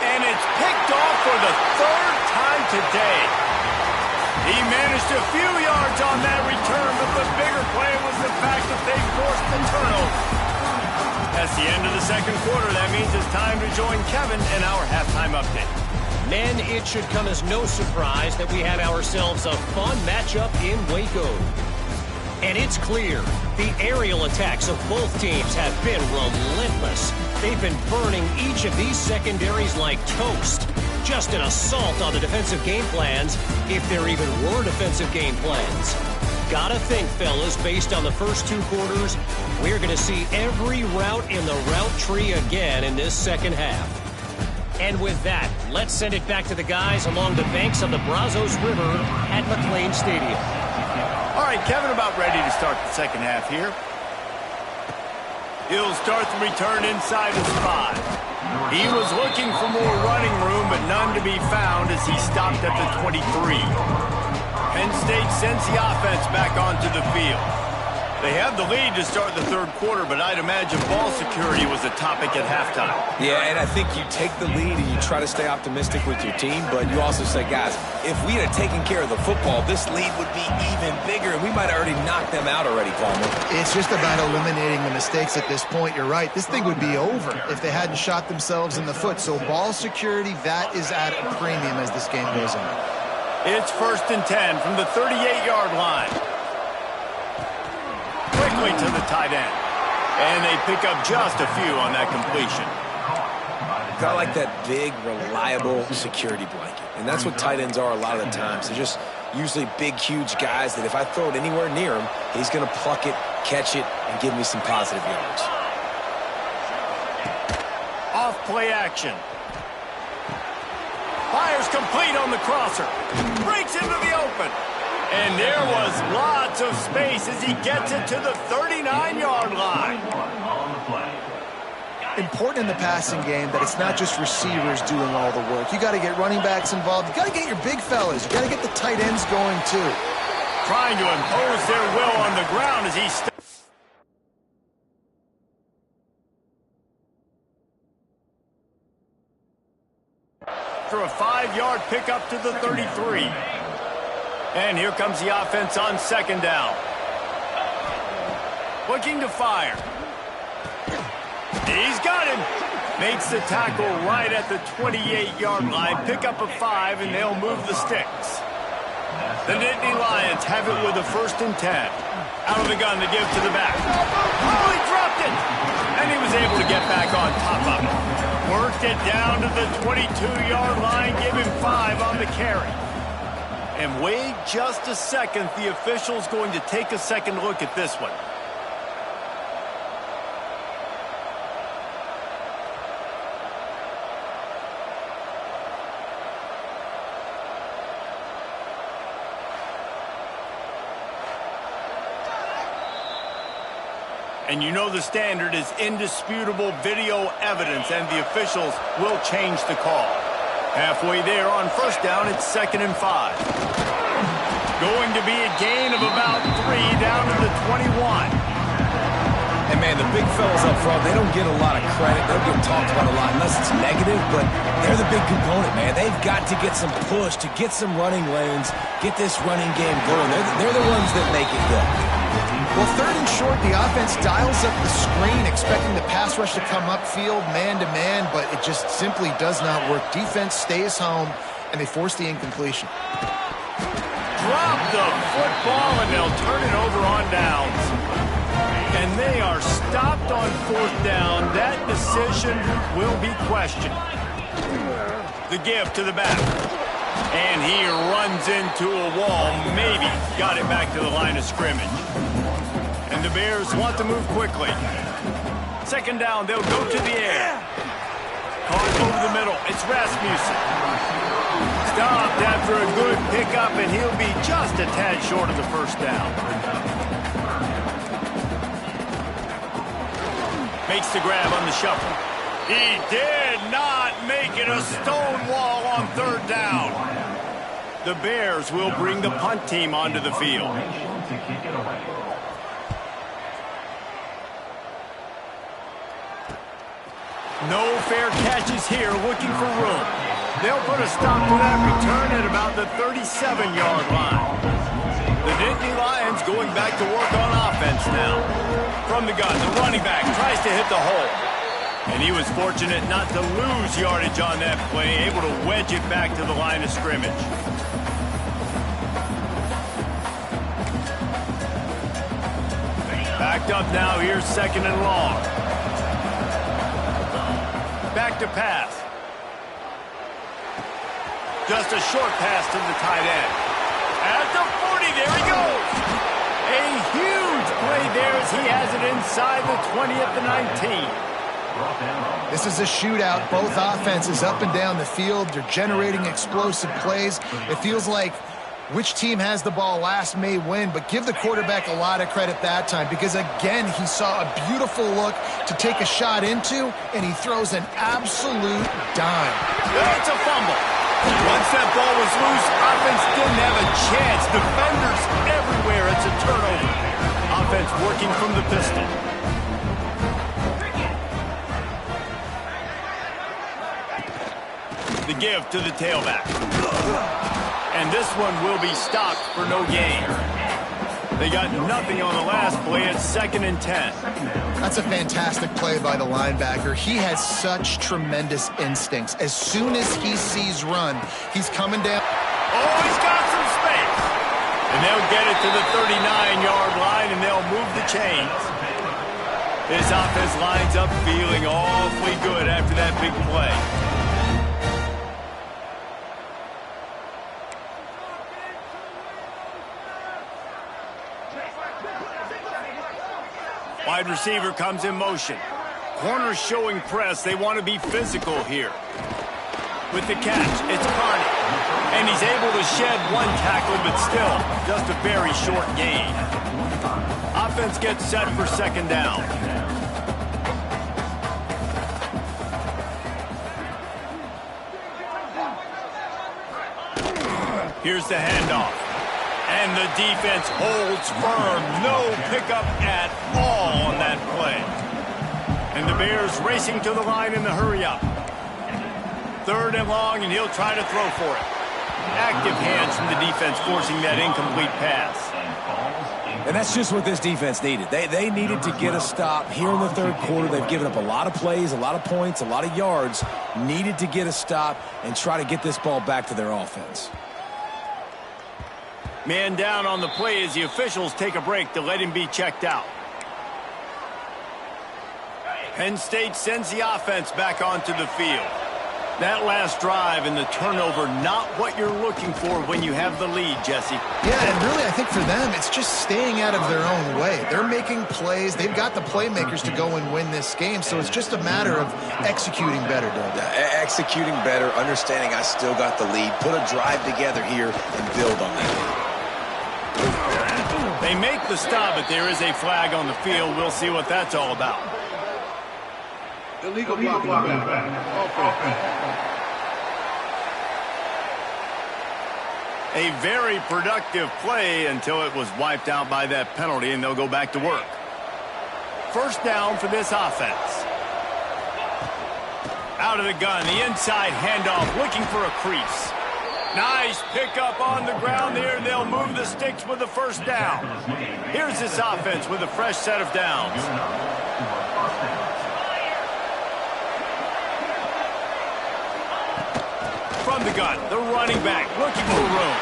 And it's picked off for the third time today. He managed a few yards on that return, but the bigger play was the fact that they forced the turnover. That's the end of the second quarter. That means it's time to join Kevin in our halftime update. Men, it should come as no surprise that we have ourselves a fun matchup in Waco. And it's clear, the aerial attacks of both teams have been relentless. They've been burning each of these secondaries like toast. Just an assault on the defensive game plans, if there even were defensive game plans. Gotta think, fellas, based on the first two quarters, we're going to see every route in the route tree again in this second half. And with that, let's send it back to the guys along the banks of the Brazos River at McLean Stadium. All right, Kevin, about ready to start the second half here. He'll start the return inside his 5. He was looking for more running room, but none to be found as he stopped at the 23. Penn State sends the offense back onto the field. They have the lead to start the third quarter, but I'd imagine ball security was a topic at halftime. Yeah, and I think you take the lead and you try to stay optimistic with your team, but you also say, guys, if we had taken care of the football, this lead would be even bigger, and we might have already knocked them out already, Palmer. It's just about eliminating the mistakes at this point. You're right. This thing would be over if they hadn't shot themselves in the foot. So ball security, that is at a premium as this game goes on. It's 1st and 10 from the 38-yard line. Quickly to the tight end. And they pick up just a few on that completion. I like that big, reliable security blanket. And that's what tight ends are a lot of the times. They're just usually big, huge guys that if I throw it anywhere near him, he's going to pluck it, catch it, and give me some positive yards. Off play action. Fires complete on the crosser. Breaks into the open. And there was lots of space as he gets it to the 39-yard line. Important in the passing game that it's not just receivers doing all the work. You got to get running backs involved. You got to get your big fellas. You got to get the tight ends going too. Trying to impose their will on the ground as he for a 5-yard pickup to the 33. And here comes the offense on second down. Looking to fire. He's got him. Makes the tackle right at the 28-yard line. Pick up a 5, and they'll move the sticks. The Nittany Lions have it with a 1st and 10. Out of the gun, the give to the back. Oh, he dropped it! And he was able to get back on top of it. Worked it down to the 22-yard line. Give him 5 on the carry. And wait just a second. The official's going to take a second look at this one. And you know the standard is indisputable video evidence, and the officials will change the call. Halfway there on 1st down, it's 2nd and 5. Going to be a gain of about 3 down to the 21. And, man, the big fellas up front, they don't get a lot of credit. They don't get talked about a lot unless it's negative, but they're the big component, man. They've got to get some push, to get some running lanes, get this running game going. They're the ones that make it go. Well, 3rd and short, the offense dials up the screen, expecting the pass rush to come upfield man-to-man, but it just simply does not work. Defense stays home, and they force the incompletion. Drop the football, and they'll turn it over on downs. And they are stopped on 4th down. That decision will be questioned. The give to the back. And he runs into a wall. Maybe got it back to the line of scrimmage. And the Bears want to move quickly. 2nd down, they'll go to the air. Caught over the middle. It's Rasmussen. Stopped after a good pickup, and he'll be just a tad short of the 1st down. Makes the grab on the shuffle. He did not make it a stone wall on 3rd down. The Bears will bring the punt team onto the field. No fair catches here, looking for room. They'll put a stop to that return at about the 37-yard line. The Nittany Lions going back to work on offense now. From the gun, the running back tries to hit the hole. And he was fortunate not to lose yardage on that play, able to wedge it back to the line of scrimmage. Backed up now, here's 2nd and long. Back to pass. Just a short pass to the tight end. At the 40, there he goes. A huge play there as he has it inside the 20 at the 19. This is a shootout. Both offenses up and down the field. They're generating explosive plays. It feels like which team has the ball last may win, but give the quarterback a lot of credit that time because, again, he saw a beautiful look to take a shot into, and he throws an absolute dime. That's a fumble. Once that ball was loose, offense didn't have a chance. Defenders everywhere. It's a turnover. Offense working from the pistol. The give to the tailback. And this one will be stopped for no gain. They got nothing on the last play. It's 2nd and 10. That's a fantastic play by the linebacker. He has such tremendous instincts. As soon as he sees run, he's coming down. Oh, he's got some space. And they'll get it to the 39-yard line, and they'll move the chains. This offense lines up feeling awfully good after that big play. Wide receiver comes in motion. Corners showing press. They want to be physical here. With the catch, it's Carney. And he's able to shed one tackle, but still just a very short gain. Offense gets set for 2nd down. Here's the handoff. And the defense holds firm. No pickup at all on that play. And the Bears racing to the line in the hurry-up. 3rd and long, and he'll try to throw for it. Active hands from the defense forcing that incomplete pass. And that's just what this defense needed. They needed to get a stop here in the third quarter. They've given up a lot of plays, a lot of points, a lot of yards. Needed to get a stop and try to get this ball back to their offense. Man down on the play as the officials take a break to let him be checked out. Penn State sends the offense back onto the field. That last drive and the turnover, not what you're looking for when you have the lead, Jesse. Yeah, and really I think for them, it's just staying out of their own way. They're making plays. They've got the playmakers to go and win this game, so it's just a matter of executing better, Doug. Yeah, executing better, understanding I still got the lead. Put a drive together here and build on that. They make the stop, but there is a flag on the field. We'll see what that's all about. Illegal blocking back. A very productive play until it was wiped out by that penalty, and they'll go back to work. First down for this offense. Out of the gun, the inside handoff, looking for a crease. Nice pickup on the ground there. They'll move the sticks with the first down. Here's this offense with a fresh set of downs. From the gun, the running back looking for room.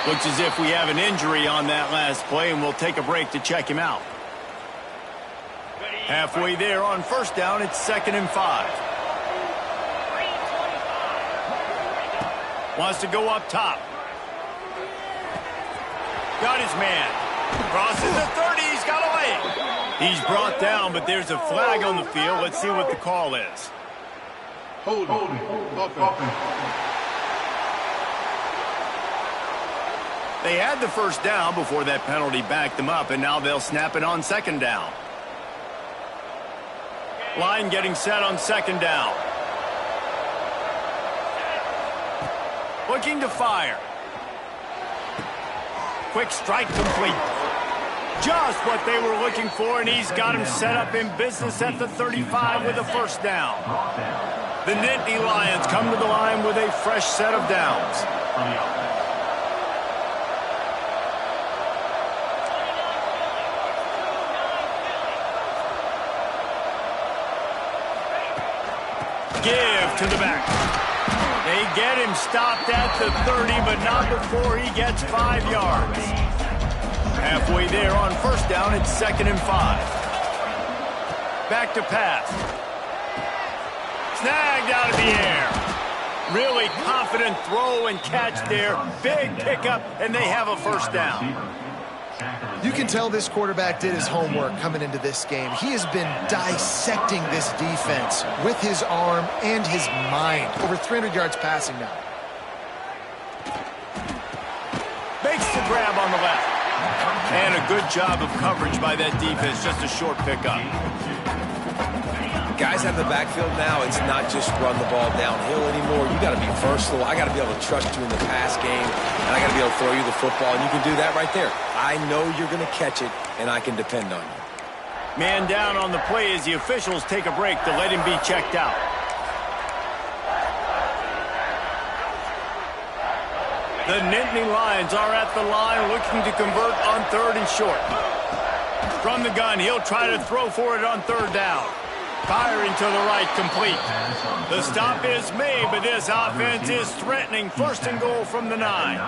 Looks as if we have an injury on that last play, and we'll take a break to check him out. Halfway there on first down, it's 2nd and 5. Wants to go up top. Got his man. Crosses the 30. He's got away. He's brought down, but there's a flag on the field. Let's see what the call is. Holding. They had the first down before that penalty backed them up, and now they'll snap it on 2nd down. Line getting set on 2nd down. Looking to fire. Quick strike complete. Just what they were looking for, and he's got him set up in business at the 35 with a first down. The Nittany Lions come to the line with a fresh set of downs. Give to the back. They get him stopped at the 30, but not before he gets 5 yards. Halfway there on first down, it's 2nd and 5. Back to pass. Snagged out of the air. Really confident throw and catch there. Big pickup, and they have a first down. You can tell this quarterback did his homework coming into this game. He has been dissecting this defense with his arm and his mind. Over 300 yards passing now. Makes the grab on the left. And a good job of coverage by that defense. Just a short pickup. Guys have the backfield now. It's not just run the ball downhill anymore. You got to be versatile. I got to be able to trust you in the pass game, and I got to be able to throw you the football, and you can do that right there. I know you're going to catch it, and I can depend on you. Man down on the play as the officials take a break to let him be checked out. The Nittany Lions are at the line looking to convert on 3rd and short. From the gun, he'll try to throw for it on 3rd down. Firing to the right, complete. The stop is made, but this offense is threatening. 1st and goal from the 9.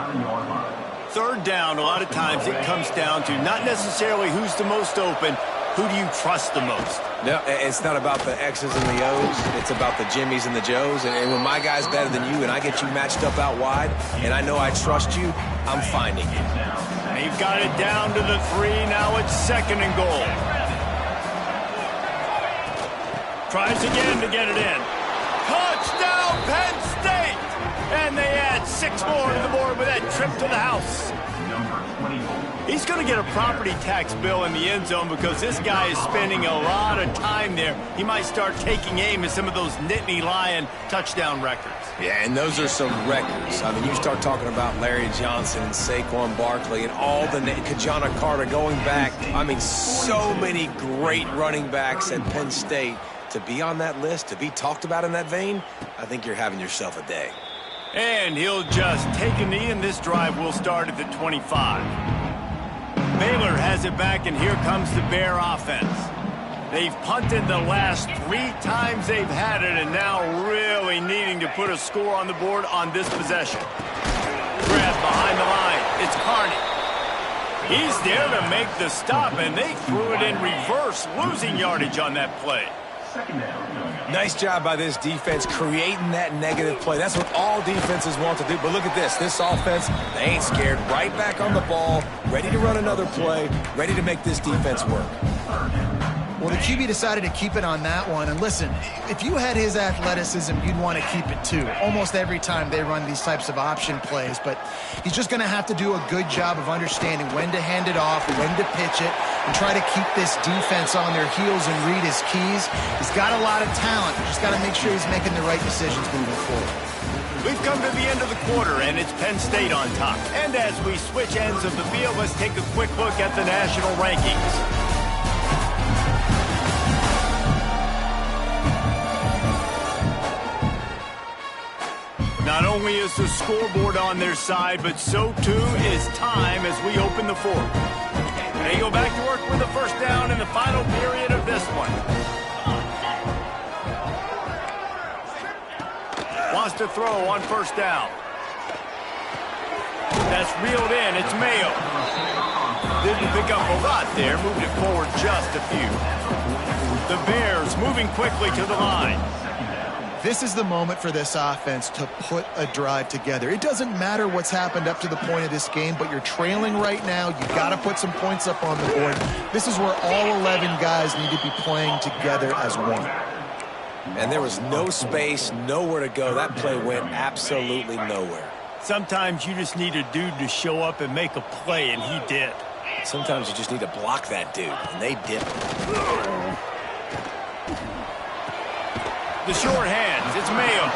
3rd down, a lot of times it comes down to not necessarily who's the most open, who do you trust the most? No, it's not about the X's and the O's. It's about the Jimmies and the Joes. And when my guy's better than you and I get you matched up out wide and I know I trust you, I'm finding you. They've got it down to the 3. Now it's 2nd and goal. Tries again to get it in. Touchdown, Penn State! And they add 6 more to the board with that trip to the house. He's going to get a property tax bill in the end zone because this guy is spending a lot of time there. He might start taking aim at some of those Nittany Lion touchdown records. Yeah, and those are some records. I mean, you start talking about Larry Johnson and Saquon Barkley and all the Kajana Carter going back. I mean, so many great running backs at Penn State. To be on that list, to be talked about in that vein, I think you're having yourself a day. And he'll just take a knee, and this drive will start at the 25. Baylor has it back, and here comes the Bear offense. They've punted the last 3 times they've had it, and now really needing to put a score on the board on this possession. Grab behind the line. It's Carney. He's there to make the stop, and they threw it in reverse, losing yardage on that play. Nice job by this defense creating that negative play. That's what all defenses want to do. But look at this. This offense, they ain't scared. Right back on the ball, ready to run another play, ready to make this defense work. Well, the QB decided to keep it on that one. And listen, if you had his athleticism, you'd want to keep it too. Almost every time they run these types of option plays. But he's just going to have to do a good job of understanding when to hand it off, when to pitch it, and try to keep this defense on their heels and read his keys. He's got a lot of talent. Just got to make sure he's making the right decisions moving forward. We've come to the end of the quarter, and it's Penn State on top. And as we switch ends of the field, let's take a quick look at the national rankings. Not only is the scoreboard on their side, but so too is time as we open the fourth. They go back to work with the first down in the final period of this one. Wants to throw on first down. That's reeled in. It's Mayo. Didn't pick up a lot there. Moved it forward just a few. The Bears moving quickly to the line. This is the moment for this offense to put a drive together. It doesn't matter what's happened up to the point of this game, but you're trailing right now. You've got to put some points up on the board. This is where all 11 guys need to be playing together as one. And there was no space, nowhere to go. That play went absolutely nowhere. Sometimes you just need a dude to show up and make a play, and he did. Sometimes you just need to block that dude, and they didn't. The short hands, it's Mayo.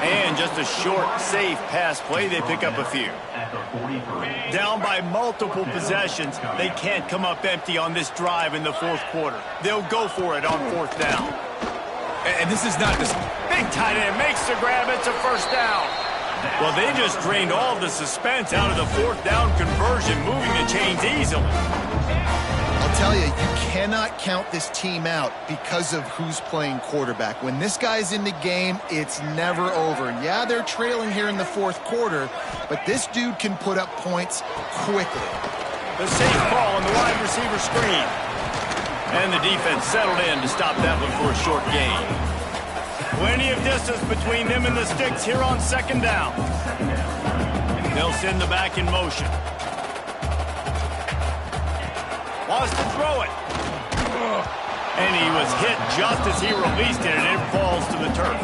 And just a short, safe pass play, they pick up a few. Down by multiple possessions, they can't come up empty on this drive in the fourth quarter. They'll go for it on fourth down. And this is not this. Big tight end makes the grab, it's a first down. Well, they just drained all the suspense out of the fourth down conversion, moving the chains easily. I'll tell you, you cannot count this team out because of who's playing quarterback. When this guy's in the game, it's never over. Yeah, they're trailing here in the fourth quarter, but this dude can put up points quickly. The safe ball on the wide receiver screen. And the defense settled in to stop that one for a short gain. Plenty of distance between them and the sticks here on second down. They'll send the back in motion. Wants to throw it. And he was hit just as he released it, and it falls to the turf.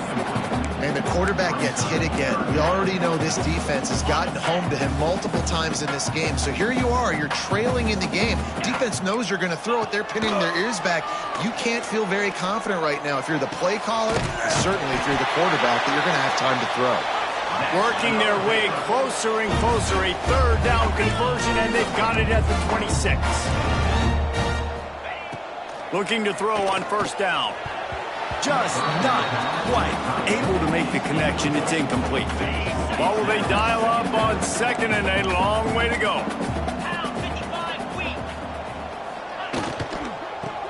And the quarterback gets hit again. We already know this defense has gotten home to him multiple times in this game. So here you are. You're trailing in the game. Defense knows you're going to throw it. They're pinning their ears back. You can't feel very confident right now if you're the play caller, certainly if you're the quarterback, that you're going to have time to throw. Working their way closer and closer. A third down conversion, and they've got it at the 26. Looking to throw on first down. Just not quite able to make the connection. It's incomplete. Well, will they dial up on second, and a long way to go.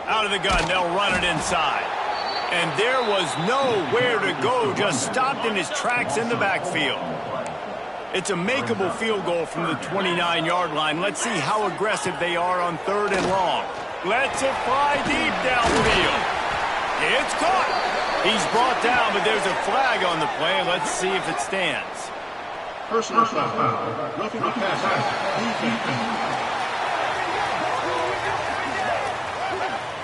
Out of the gun, they'll run it inside. And there was nowhere to go, just stopped in his tracks in the backfield. It's a makeable field goal from the 29-yard line. Let's see how aggressive they are on third and long. Lets it fly deep downfield. It's caught. He's brought down, but there's a flag on the play. Let's see if it stands. Personal foul. Roughing the passer.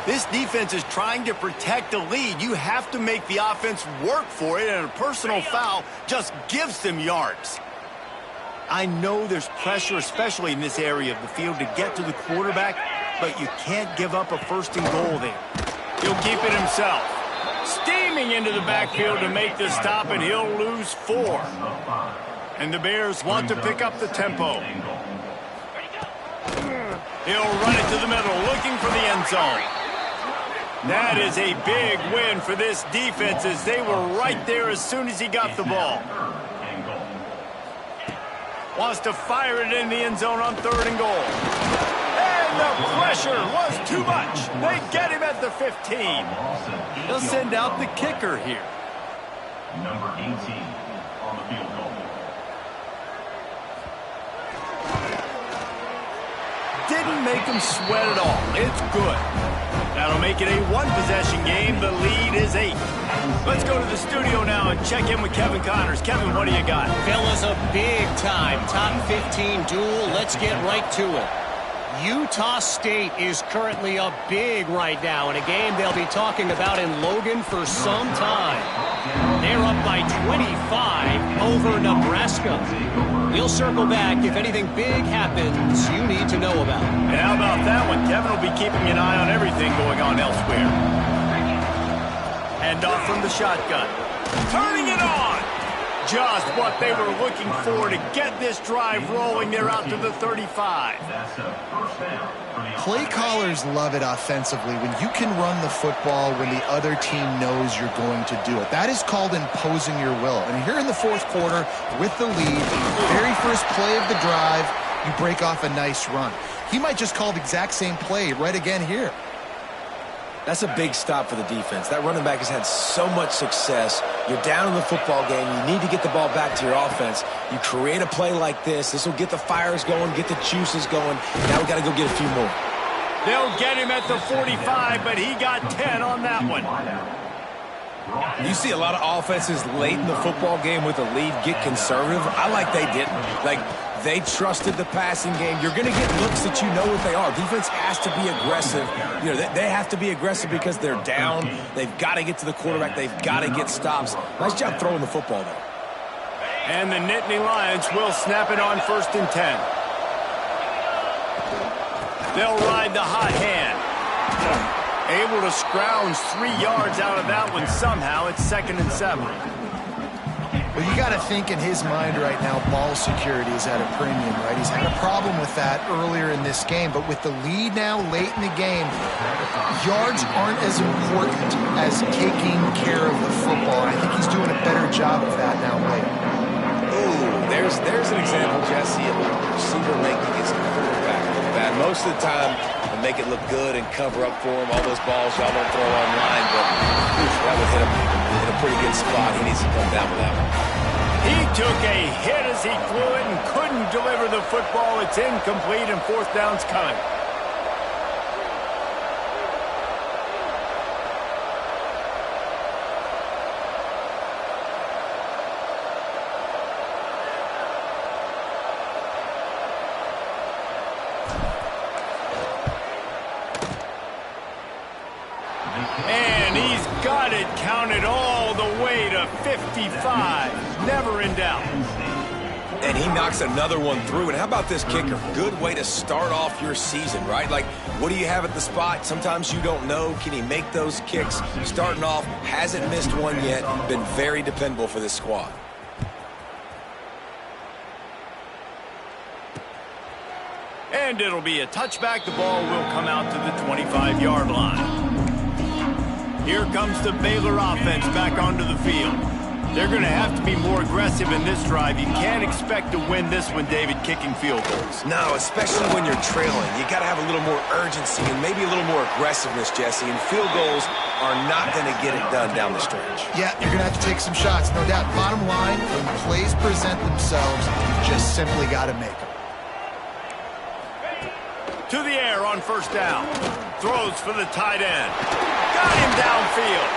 This defense is trying to protect the lead. You have to make the offense work for it, and a personal foul just gives them yards. I know there's pressure, especially in this area of the field, to get to the quarterback, but you can't give up a first and goal there. He'll keep it himself. Steaming into the backfield to make the stop, and he'll lose 4. And the Bears want to pick up the tempo. He'll run it to the middle, looking for the end zone. That is a big win for this defense, as they were right there as soon as he got the ball. Wants to fire it in the end zone on third and goal. The pressure was too much. They get him at the 15. They'll send out the kicker here. Number 18 on the field goal. Didn't make him sweat at all. It's good. That'll make it a one-possession game. The lead is 8. Let's go to the studio now and check in with Kevin Connors. Kevin, what do you got? Fellas, a big-time top 15 duel. Let's get right to it. Utah State is currently up big right now in a game they'll be talking about in Logan for some time. They're up by 25 over Nebraska. We'll circle back if anything big happens you need to know about. And how about that one? Kevin will be keeping an eye on everything going on elsewhere. Hand off from the shotgun. Turning it on! Just what they were looking for to get this drive rolling. They're out to the 35. That's a first down for the Play callers love it offensively when you can run the football when the other team knows you're going to do it. That is called imposing your will. And here in the fourth quarter with the lead, very first play of the drive, you break off a nice run. He might just call the exact same play right again here. That's a big stop for the defense. That running back has had so much success. You're down in the football game. You need to get the ball back to your offense. You create a play like this. This will get the fires going, get the juices going. Now we got to go get a few more. They'll get him at the 45, but he got 10 on that one. You see a lot of offenses late in the football game with a lead get conservative. I like they didn't. Like, they trusted the passing game. You're going to get looks that you know what they are. Defense has to be aggressive. You know, they have to be aggressive because they're down. They've got to get to the quarterback. They've got to get stops. Nice job throwing the football, though. And the Nittany Lions will snap it on 1st and 10. They'll ride the hot hand. Able to scrounge 3 yards out of that one somehow. It's 2nd and 7. Well, you got to think in his mind right now, ball security is at a premium, right? He's had a problem with that earlier in this game, but with the lead now late in the game, yards aren't as important as taking care of the football. And I think he's doing a better job of that now late. Ooh, there's an example, Jesse, of a receiver making his quarterback look bad. Most of the time, they make it look good and cover up for him. All those balls y'all don't throw online, but that would hit him in a pretty good spot. He needs to come down with that one. He took a hit as he flew it and couldn't deliver the football. It's incomplete and 4th down's coming. And he's got it counted all the way to 55. Never in doubt. And he knocks another one through. And how about this kicker? Good way to start off your season, right? Like, what do you have at the spot? Sometimes you don't know. Can he make those kicks? Starting off, hasn't missed one yet. Been very dependable for this squad. And it'll be a touchback. The ball will come out to the 25-yard line. Here comes the Baylor offense back onto the field. They're going to have to be more aggressive in this drive. You can't expect to win this one, David, kicking field goals. No, especially when you're trailing. You got to have a little more urgency and maybe a little more aggressiveness, Jesse. And field goals are not going to get it done down the stretch. Yeah, you're going to have to take some shots, no doubt. Bottom line, when plays present themselves, you just simply got to make them. To the air on 1st down. Throws for the tight end. Got him downfield.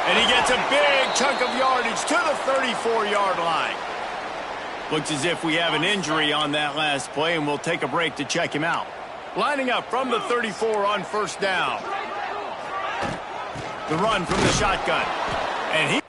And he gets a big chunk of yardage to the 34-yard line. Looks as if we have an injury on that last play, and we'll take a break to check him out. Lining up from the 34 on 1st down. The run from the shotgun. And he...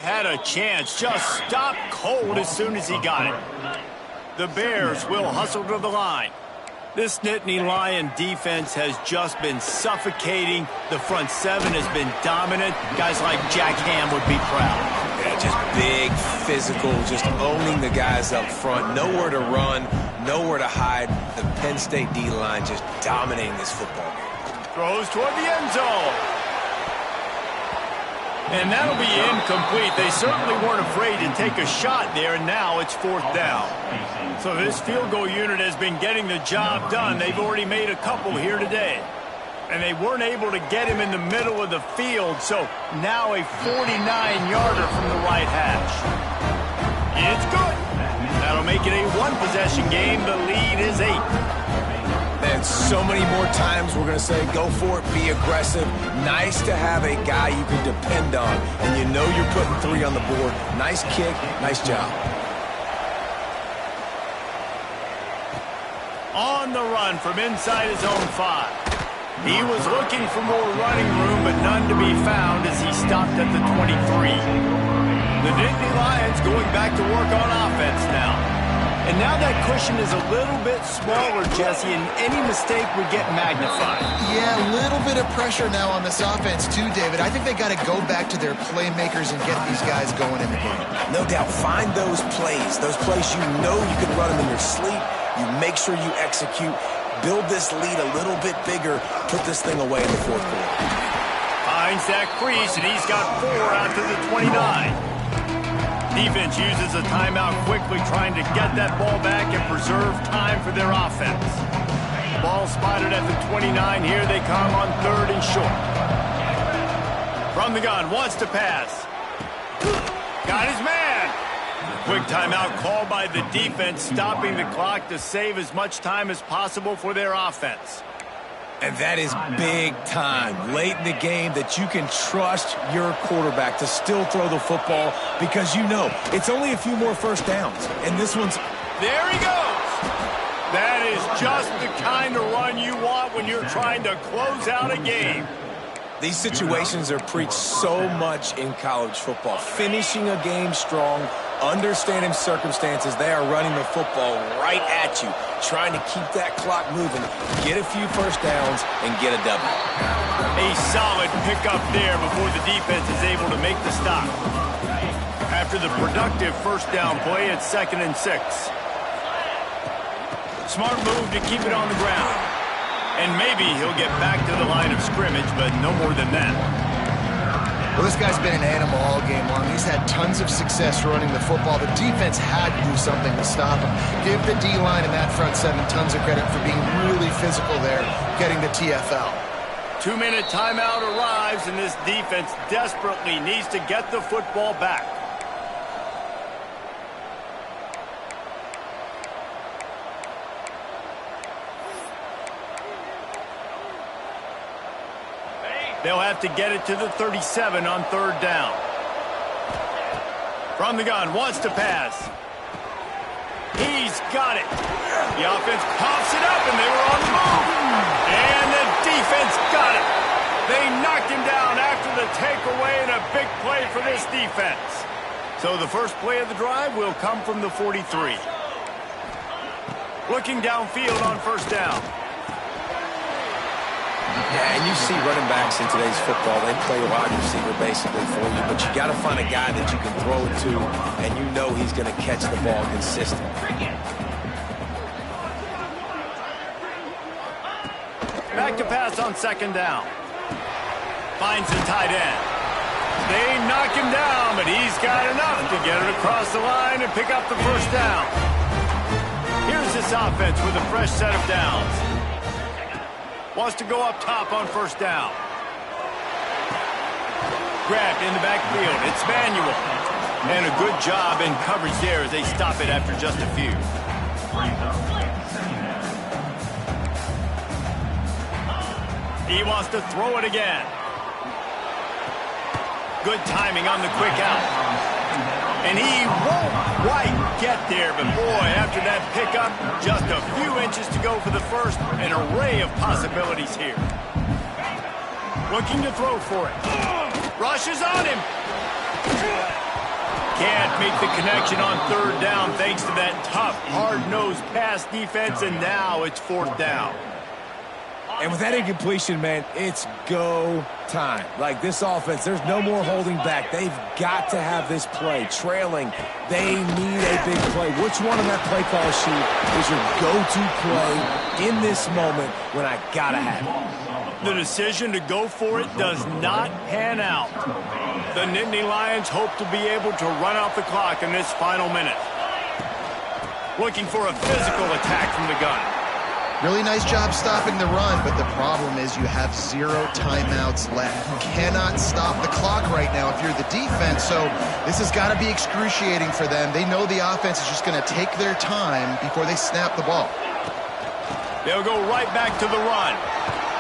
Had a chance, just stopped cold as soon as he got it. The Bears will hustle to the line. This Nittany Lion defense has just been suffocating. The front seven has been dominant. Guys like Jack Ham would be proud. Yeah, just big, physical, just owning the guys up front. Nowhere to run, nowhere to hide. The Penn State D-line just dominating this football game. Throws toward the end zone. And that'll be incomplete. They certainly weren't afraid to take a shot there, and now it's 4th down. So this field goal unit has been getting the job done. They've already made a couple here today. And they weren't able to get him in the middle of the field, so now a 49-yarder from the right hash. It's good. That'll make it a one-possession game. The lead is 8. And so many more times we're going to say, go for it, be aggressive. Nice to have a guy you can depend on, and you know you're putting 3 on the board. Nice kick, nice job. On the run from inside his own 5. He was looking for more running room, but none to be found as he stopped at the 23. The Nittany Lions going back to work on offense now. And now that cushion is a little bit smaller, Jesse, and any mistake would get magnified. Yeah, a little bit of pressure now on this offense too, David. I think they got to go back to their playmakers and get these guys going in the game. No doubt, find those plays you know you can run them in your sleep. You make sure you execute. Build this lead a little bit bigger. Put this thing away in the 4th quarter. Finds that crease, and he's got 4 out to the 29. Defense uses a timeout quickly, trying to get that ball back and preserve time for their offense. Ball spotted at the 29. Here they come on 3rd and short. From the gun, wants to pass. Got his man. Quick timeout called by the defense, stopping the clock to save as much time as possible for their offense. And that is big time, late in the game, that you can trust your quarterback to still throw the football because you know it's only a few more first downs. And this one's... There he goes! That is just the kind of run you want when you're trying to close out a game. These situations are preached so much in college football. Finishing a game strong, understanding circumstances. They are running the football right at you, trying to keep that clock moving, get a few first downs, and get a W. A solid pickup there before the defense is able to make the stop. After the productive first down play, it's 2nd and 6. Smart move to keep it on the ground. And maybe he'll get back to the line of scrimmage, but no more than that. Well, this guy's been an animal all game long. He's had tons of success running the football. The defense had to do something to stop him. Give the D-line and that front seven tons of credit for being really physical there, getting the TFL. 2-minute timeout arrives, and this defense desperately needs to get the football back. They'll have to get it to the 37 on 3rd down. From the gun, wants to pass. He's got it. The offense pops it up, and they were on the move. And the defense got it. They knocked him down after the takeaway, and a big play for this defense. So the first play of the drive will come from the 43. Looking downfield on 1st down. Yeah, and you see running backs in today's football, they play a wide receiver basically for you, but you got to find a guy that you can throw it to, and you know he's going to catch the ball consistently. Back to pass on 2nd down. Finds the tight end. They knock him down, but he's got enough to get it across the line and pick up the first down. Here's this offense with a fresh set of downs. Wants to go up top on 1st down. Grabbed in the backfield. It's Manuel. And a good job in coverage there as they stop it after just a few. He wants to throw it again. Good timing on the quick out. And he won't quite get there, but boy, after that pickup, just a few inches to go for the first. An array of possibilities here. Looking to throw for it. Rushes on him. can't make the connection on third down thanks to that tough, hard-nosed pass defense, and now it's fourth down. And with that incompletion, man, it's go time. Like this offense, there's no more holding back. They've got to have this play. Trailing, they need a big play. Which one on that play call sheet is your go-to play in this moment when I got to have it? The decision to go for it does not pan out. The Nittany Lions hope to be able to run out the clock in this final minute. Looking for a physical attack from the gun. Really nice job stopping the run, but the problem is you have 0 timeouts left. You cannot stop the clock right now if you're the defense, so this has got to be excruciating for them. They know the offense is just going to take their time before they snap the ball. They'll go right back to the run.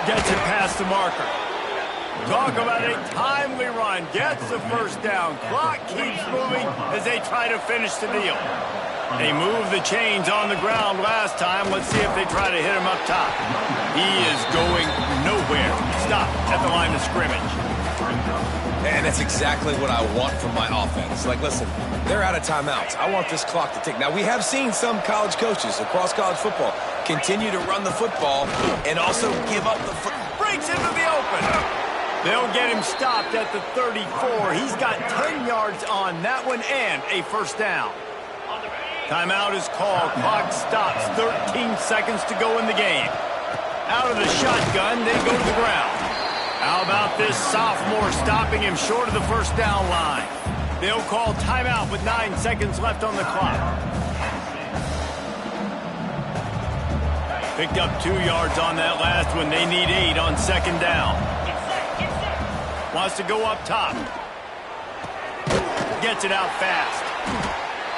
Gets it past the marker. Talk about a timely run. Gets the first down. Clock keeps moving as they try to finish the deal. They moved the chains on the ground last time. Let's see if they try to hit him up top. He is going nowhere. Stop at the line of scrimmage. And that's exactly what I want from my offense. Like, listen, they're out of timeouts. I want this clock to tick. Now, we have seen some college coaches across college football continue to run the football and also give up the football. Breaks into the open. They'll get him stopped at the 34. He's got 10 yards on that one and a first down. Timeout is called. Clock stops. 13 seconds to go in the game. Out of the shotgun, they go to the ground. How about this sophomore stopping him short of the first down line? They'll call timeout with 9 seconds left on the clock. Picked up 2 yards on that last one. They need 8 on second down. Wants to go up top. Gets it out fast.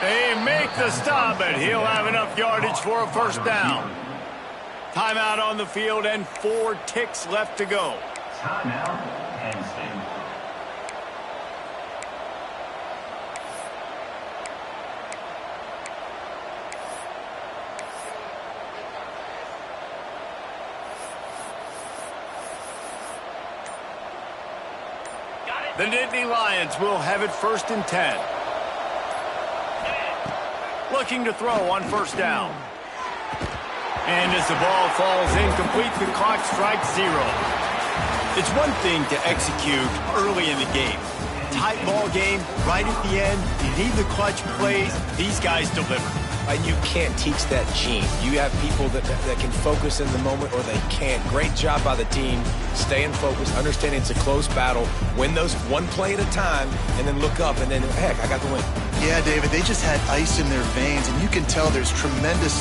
They make the stop, and he'll have enough yardage for a first down. Timeout on the field and 4 ticks left to go. Timeout, Penn State. The Nittany Lions will have it 1st and 10. Looking to throw on first down. And as the ball falls incomplete, the clock strikes 0. It's one thing to execute early in the game. Tight ball game, right at the end, you need the clutch plays. These guys deliver. And you can't teach that gene. You have people that can focus in the moment or they can't. Great job by the team, staying focused, understanding it's a close battle, win those one play at a time, and then look up and then, heck, I got the win. Yeah, David, they just had ice in their veins, and you can tell there's tremendous